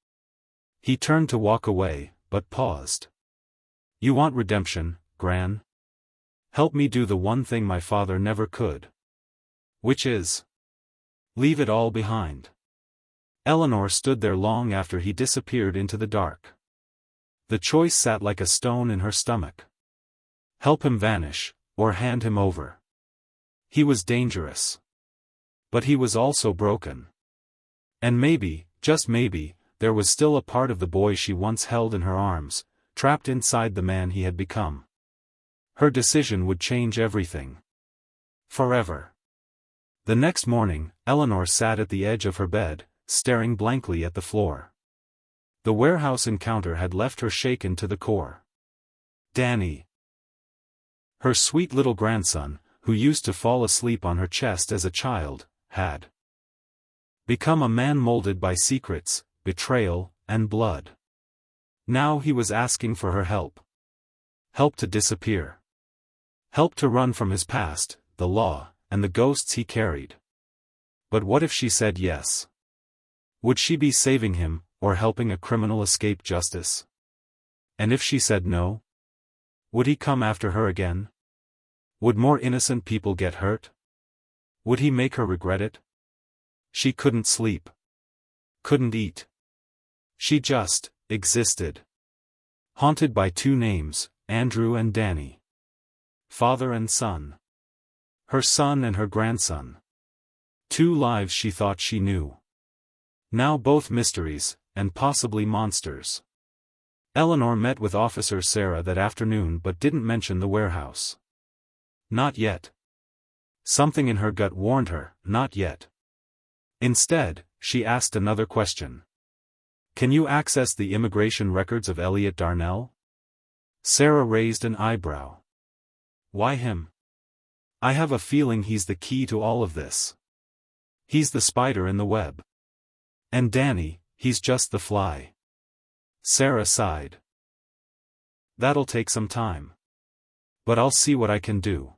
He turned to walk away, but paused. "You want redemption, Gran? Help me do the one thing my father never could." "Which is?" "Leave it all behind." Eleanor stood there long after he disappeared into the dark. The choice sat like a stone in her stomach. Help him vanish, or hand him over. He was dangerous. But he was also broken. And maybe, just maybe, there was still a part of the boy she once held in her arms, trapped inside the man he had become. Her decision would change everything. Forever. The next morning, Eleanor sat at the edge of her bed, staring blankly at the floor. The warehouse encounter had left her shaken to the core. Danny. Her sweet little grandson, who used to fall asleep on her chest as a child, had become a man molded by secrets, betrayal, and blood. Now he was asking for her help. Help to disappear. Help to run from his past, the law, and the ghosts he carried. But what if she said yes? Would she be saving him, or helping a criminal escape justice? And if she said no? Would he come after her again? Would more innocent people get hurt? Would he make her regret it? She couldn't sleep. Couldn't eat. She just existed. Haunted by two names, Andrew and Danny. Father and son. Her son and her grandson. Two lives she thought she knew. Now both mysteries, and possibly monsters. Eleanor met with Officer Sarah that afternoon but didn't mention the warehouse. Not yet. Something in her gut warned her, not yet. Instead, she asked another question. Can you access the immigration records of Elliot Darnell? Sarah raised an eyebrow. Why him? I have a feeling he's the key to all of this. He's the spider in the web. And Danny, he's just the fly. Sarah sighed. That'll take some time. But I'll see what I can do.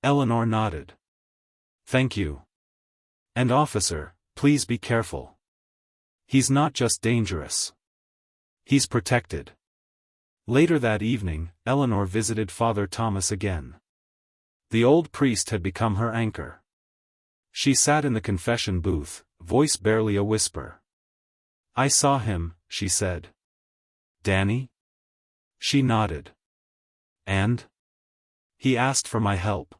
Eleanor nodded. Thank you. And officer, please be careful. He's not just dangerous. He's protected. Later that evening, Eleanor visited Father Thomas again. The old priest had become her anchor. She sat in the confession booth, voice barely a whisper. I saw him, she said. Danny? She nodded. And? He asked for my help.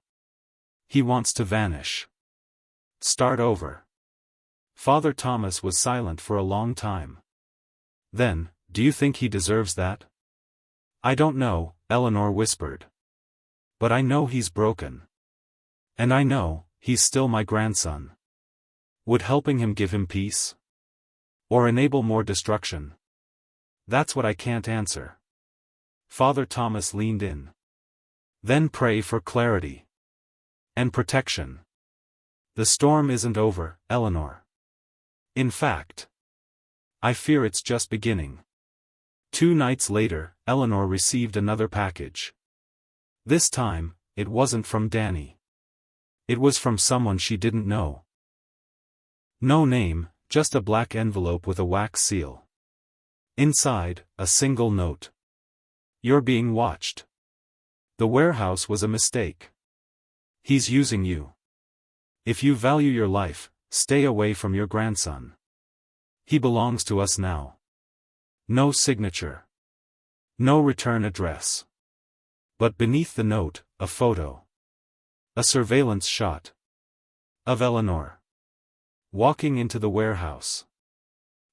He wants to vanish. Start over. Father Thomas was silent for a long time. Then, do you think he deserves that? I don't know, Eleanor whispered. But I know he's broken. And I know, he's still my grandson. Would helping him give him peace? Or enable more destruction? That's what I can't answer. Father Thomas leaned in. Then pray for clarity. And protection. The storm isn't over, Eleanor. In fact, I fear it's just beginning. 2 nights later, Eleanor received another package. This time, it wasn't from Danny. It was from someone she didn't know. No name, just a black envelope with a wax seal. Inside, a single note. You're being watched. The warehouse was a mistake. He's using you. If you value your life, stay away from your grandson. He belongs to us now. No signature. No return address. But beneath the note, a photo. A surveillance shot. Of Eleanor. Walking into the warehouse.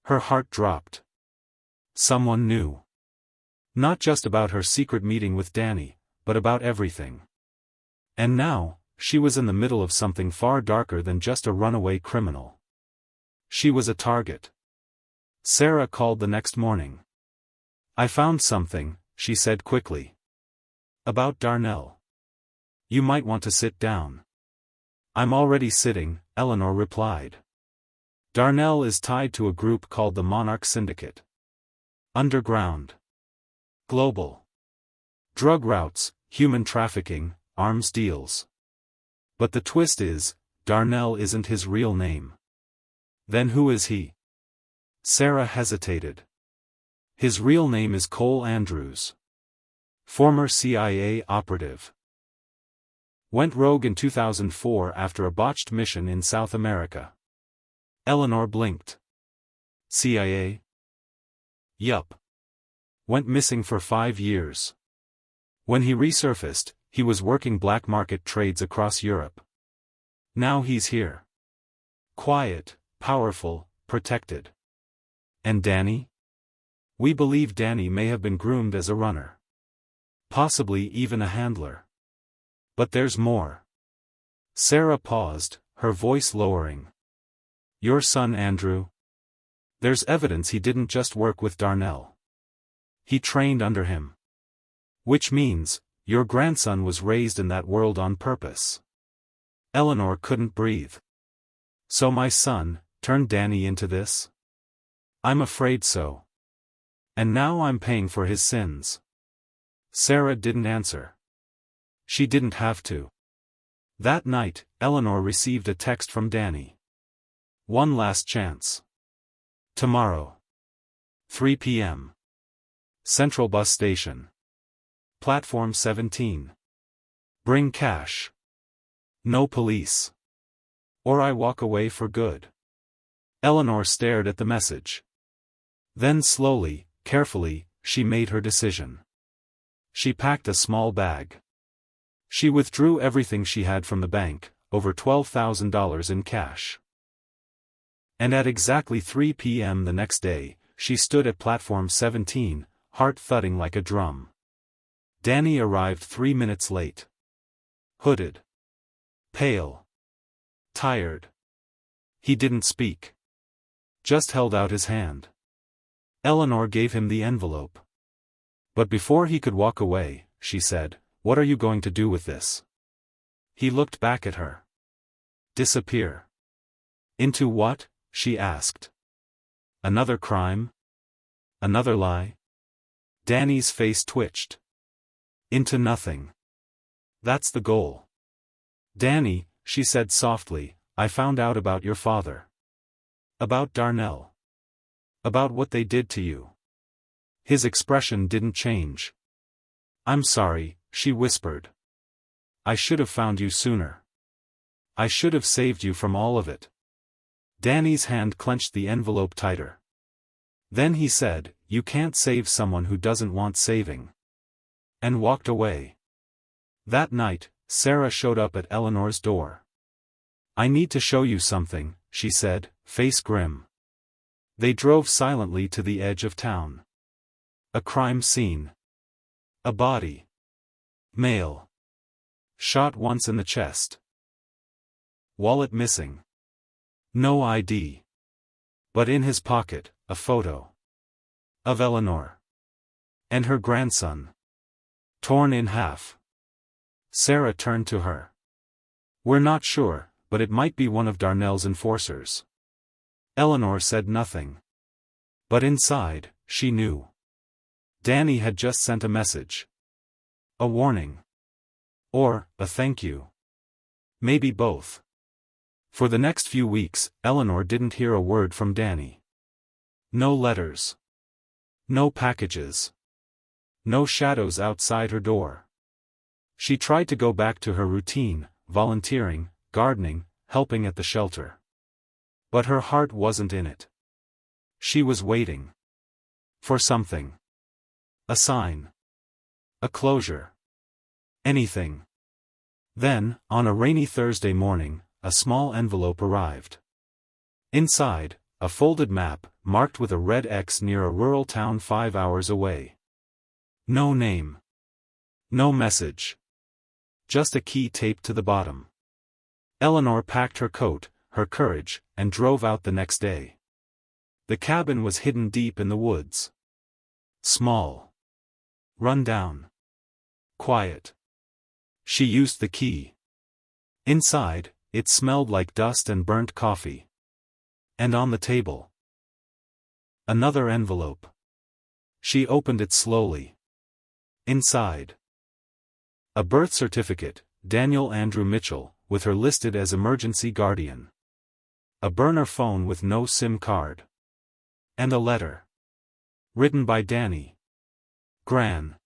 Her heart dropped. Someone knew. Not just about her secret meeting with Danny, but about everything. And now, she was in the middle of something far darker than just a runaway criminal. She was a target. Sarah called the next morning. I found something, she said quickly. About Darnell. You might want to sit down. I'm already sitting, Eleanor replied. Darnell is tied to a group called the Monarch Syndicate. Underground. Global. Drug routes, human trafficking, arms deals. But the twist is, Darnell isn't his real name. Then who is he? Sarah hesitated. His real name is Cole Andrews. Former CIA operative. Went rogue in 2004 after a botched mission in South America. Eleanor blinked. CIA? Yup. Went missing for 5 years. When he resurfaced, he was working black market trades across Europe. Now he's here. Quiet, powerful, protected. And Danny? We believe Danny may have been groomed as a runner. Possibly even a handler. But there's more. Sarah paused, her voice lowering. Your son Andrew? There's evidence he didn't just work with Darnell. He trained under him. Which means, your grandson was raised in that world on purpose. Eleanor couldn't breathe. So my son turned Danny into this? I'm afraid so. And now I'm paying for his sins. Sarah didn't answer. She didn't have to. That night, Eleanor received a text from Danny. One last chance. Tomorrow. 3 p.m. Central Bus Station. Platform 17. Bring cash. No police. Or I walk away for good. Eleanor stared at the message. Then slowly, carefully, she made her decision. She packed a small bag. She withdrew everything she had from the bank, over $12,000 in cash. And at exactly 3 p.m. the next day, she stood at platform 17, heart thudding like a drum. Danny arrived 3 minutes late. Hooded. Pale. Tired. He didn't speak. Just held out his hand. Eleanor gave him the envelope. But before he could walk away, she said, "What are you going to do with this?" He looked back at her. "Disappear." "Into what?" she asked. "Another crime? Another lie?" Danny's face twitched. "Into nothing. That's the goal." "Danny," she said softly, "I found out about your father. About Darnell. About what they did to you." His expression didn't change. "I'm sorry," she whispered. "I should have found you sooner. I should have saved you from all of it." Danny's hand clenched the envelope tighter. Then he said, "You can't save someone who doesn't want saving." And walked away. That night, Sarah showed up at Eleanor's door. "I need to show you something," she said, face grim. They drove silently to the edge of town. A crime scene. A body. Male. Shot once in the chest. Wallet missing. No ID. But in his pocket, a photo. Of Eleanor. And her grandson. Torn in half. Sarah turned to her. "We're not sure, but it might be one of Darnell's enforcers." Eleanor said nothing. But inside, she knew. Danny had just sent a message. A warning. Or, a thank you. Maybe both. For the next few weeks, Eleanor didn't hear a word from Danny. No letters. No packages. No shadows outside her door. She tried to go back to her routine, volunteering, gardening, helping at the shelter. But her heart wasn't in it. She was waiting. For something. A sign. A closure. Anything. Then, on a rainy Thursday morning, a small envelope arrived. Inside, a folded map, marked with a red X near a rural town 5 hours away. No name. No message. Just a key taped to the bottom. Eleanor packed her coat, her courage, and drove out the next day. The cabin was hidden deep in the woods. Small. Run down. Quiet. She used the key. Inside, it smelled like dust and burnt coffee. And on the table. Another envelope. She opened it slowly. Inside. A birth certificate, Daniel Andrew Mitchell, with her listed as emergency guardian. A burner phone with no SIM card. And a letter. Written by Danny. Gran.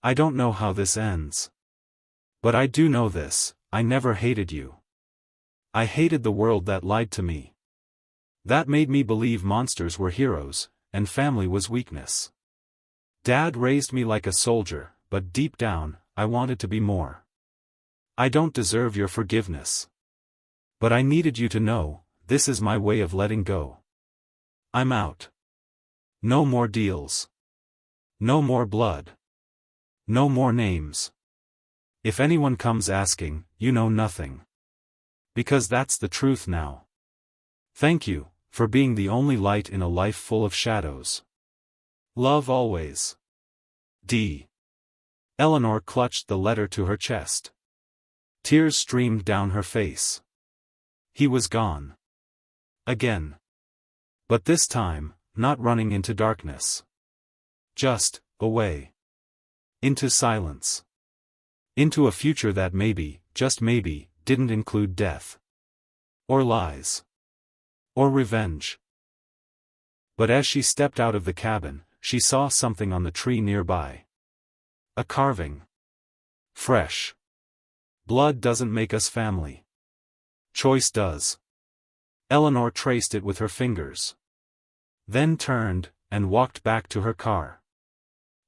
I don't know how this ends. But I do know this, I never hated you. I hated the world that lied to me. That made me believe monsters were heroes, and family was weakness. Dad raised me like a soldier, but deep down, I wanted to be more. I don't deserve your forgiveness. But I needed you to know, this is my way of letting go. I'm out. No more deals. No more blood. No more names. If anyone comes asking, you know nothing. Because that's the truth now. Thank you, for being the only light in a life full of shadows. Love always. D. Eleanor clutched the letter to her chest. Tears streamed down her face. He was gone. Again. But this time, not running into darkness. Just, away. Into silence. Into a future that maybe, just maybe, didn't include death. Or lies. Or revenge. But as she stepped out of the cabin, she saw something on the tree nearby. A carving. Fresh. Blood doesn't make us family. Choice does. Eleanor traced it with her fingers. Then turned, and walked back to her car.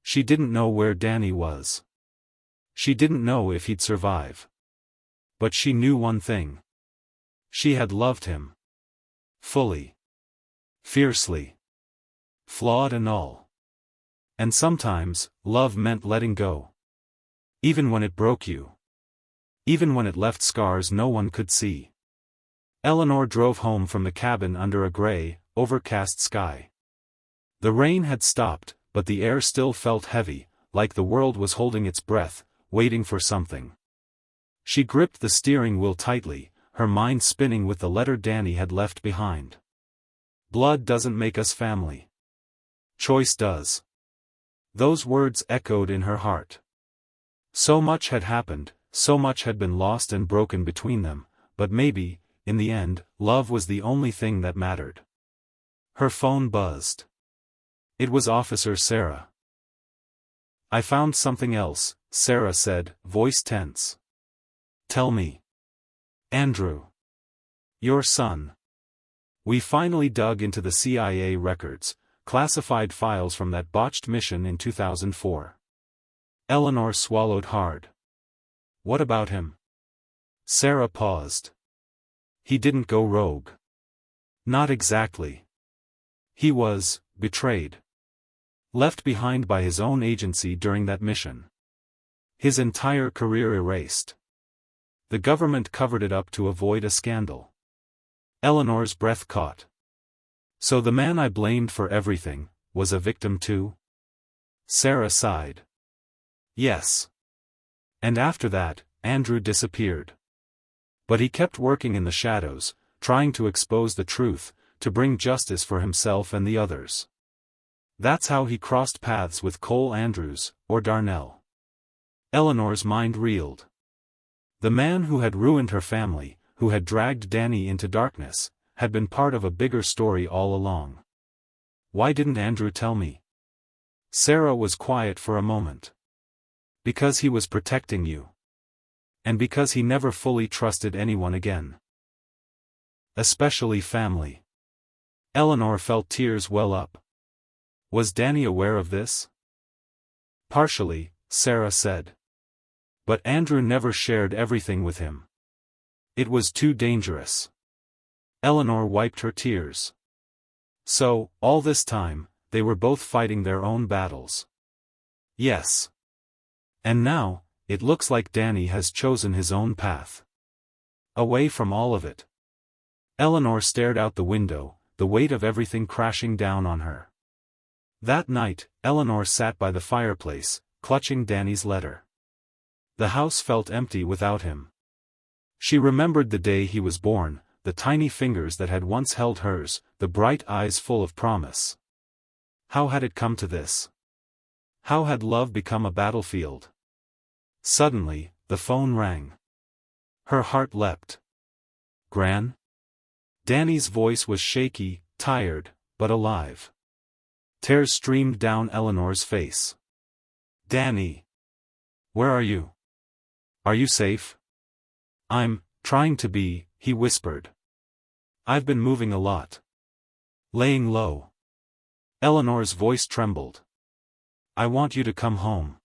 She didn't know where Danny was. She didn't know if he'd survive. But she knew one thing. She had loved him. Fully. Fiercely. Flawed and all. And sometimes, love meant letting go. Even when it broke you. Even when it left scars no one could see. Eleanor drove home from the cabin under a gray, overcast sky. The rain had stopped, but the air still felt heavy, like the world was holding its breath, waiting for something. She gripped the steering wheel tightly, her mind spinning with the letter Danny had left behind. Blood doesn't make us family. Choice does. Those words echoed in her heart. So much had happened, so much had been lost and broken between them, but maybe, in the end, love was the only thing that mattered. Her phone buzzed. It was Officer Sarah. "I found something else," Sarah said, voice tense. "Tell me." "Andrew. Your son." "We finally dug into the CIA records, classified files from that botched mission in 2004. Eleanor swallowed hard. "What about him?" Sarah paused. "He didn't go rogue." "Not exactly. He was betrayed. Left behind by his own agency during that mission. His entire career erased. The government covered it up to avoid a scandal." Eleanor's breath caught. "So the man I blamed for everything was a victim too?" Sarah sighed. "Yes. And after that, Andrew disappeared. But he kept working in the shadows, trying to expose the truth, to bring justice for himself and the others. That's how he crossed paths with Cole Andrews, or Darnell." Eleanor's mind reeled. The man who had ruined her family, who had dragged Danny into darkness, had been part of a bigger story all along. "Why didn't Andrew tell me?" Sarah was quiet for a moment. "Because he was protecting you. And because he never fully trusted anyone again. Especially family." Eleanor felt tears well up. "Was Danny aware of this?" "Partially," Sarah said. "But Andrew never shared everything with him. It was too dangerous." Eleanor wiped her tears. "So, all this time, they were both fighting their own battles." "Yes. And now, it looks like Danny has chosen his own path. Away from all of it." Eleanor stared out the window, the weight of everything crashing down on her. That night, Eleanor sat by the fireplace, clutching Danny's letter. The house felt empty without him. She remembered the day he was born, the tiny fingers that had once held hers, the bright eyes full of promise. How had it come to this? How had love become a battlefield? Suddenly, the phone rang. Her heart leapt. "Gran?" Danny's voice was shaky, tired, but alive. Tears streamed down Eleanor's face. "Danny! Where are you? Are you safe?" "I'm trying to be," he whispered. "I've been moving a lot. Laying low." Eleanor's voice trembled. "I want you to come home.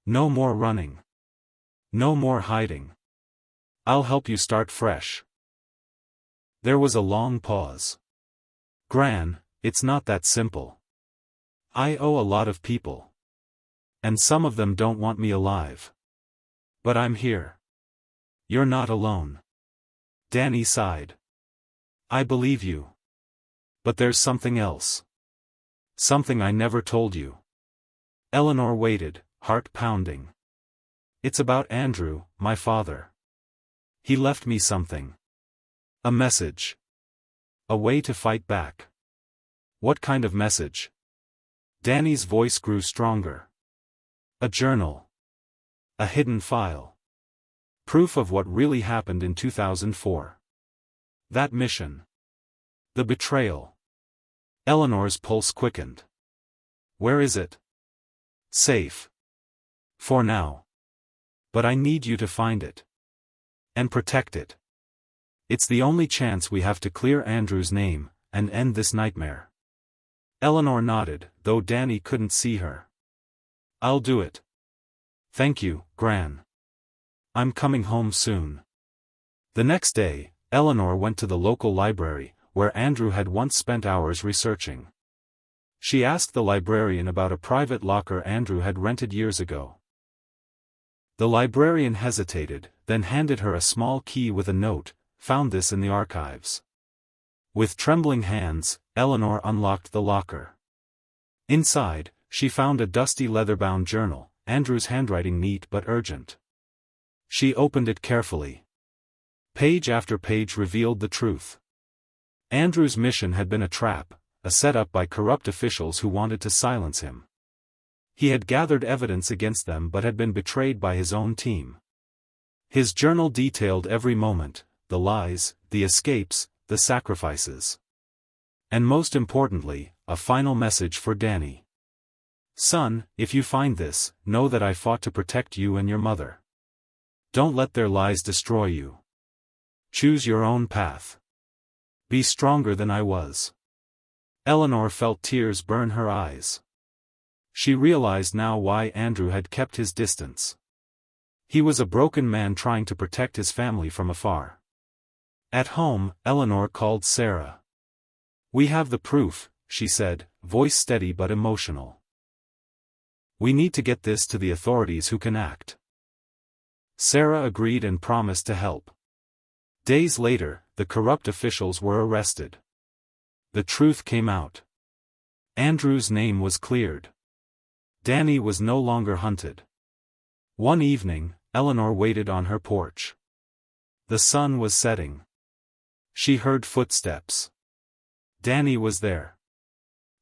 No more running. No more hiding. I'll help you start fresh." There was a long pause. "Gran, it's not that simple. I owe a lot of people. And some of them don't want me alive. But I'm here. You're not alone." Danny sighed. "I believe you. But there's something else. Something I never told you." Eleanor waited, heart pounding. "It's about Andrew, my father. He left me something. A message. A way to fight back." "What kind of message?" Danny's voice grew stronger. "A journal. A hidden file. Proof of what really happened in 2004. That mission. The betrayal." Eleanor's pulse quickened. "Where is it?" "Safe. For now. But I need you to find it. And protect it. It's the only chance we have to clear Andrew's name, and end this nightmare." Eleanor nodded, though Danny couldn't see her. "I'll do it. Thank you, Gran. I'm coming home soon." The next day, Eleanor went to the local library, where Andrew had once spent hours researching. She asked the librarian about a private locker Andrew had rented years ago. The librarian hesitated, then handed her a small key with a note, "Found this in the archives." With trembling hands, Eleanor unlocked the locker. Inside, she found a dusty leather-bound journal, Andrew's handwriting neat but urgent. She opened it carefully. Page after page revealed the truth. Andrew's mission had been a trap, a setup by corrupt officials who wanted to silence him. He had gathered evidence against them but had been betrayed by his own team. His journal detailed every moment, the lies, the escapes, the sacrifices. And most importantly, a final message for Danny. Son, if you find this, know that I fought to protect you and your mother. Don't let their lies destroy you. Choose your own path. Be stronger than I was. Eleanor felt tears burn her eyes. She realized now why Andrew had kept his distance. He was a broken man trying to protect his family from afar. At home, Eleanor called Sarah. We have the proof, she said, voice steady but emotional. We need to get this to the authorities who can act. Sarah agreed and promised to help. Days later, the corrupt officials were arrested. The truth came out. Andrew's name was cleared. Danny was no longer hunted. One evening, Eleanor waited on her porch. The sun was setting. She heard footsteps. Danny was there.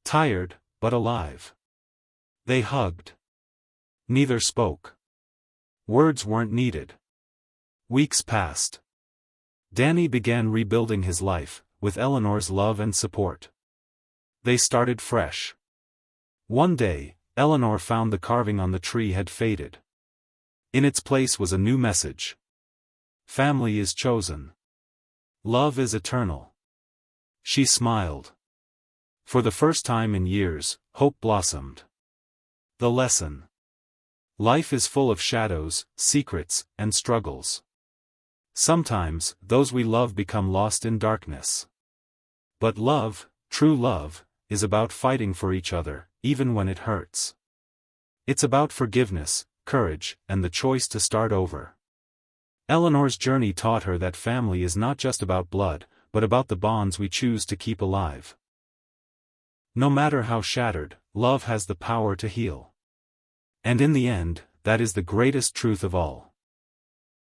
Tired, but alive. They hugged. Neither spoke. Words weren't needed. Weeks passed. Danny began rebuilding his life, with Eleanor's love and support. They started fresh. One day, Eleanor found the carving on the tree had faded. In its place was a new message. Family is chosen. Love is eternal. She smiled. For the first time in years, hope blossomed. The lesson. Life is full of shadows, secrets, and struggles. Sometimes, those we love become lost in darkness. But love, true love, is about fighting for each other, even when it hurts. It's about forgiveness, courage, and the choice to start over. Eleanor's journey taught her that family is not just about blood, but about the bonds we choose to keep alive. No matter how shattered, love has the power to heal. And in the end, that is the greatest truth of all.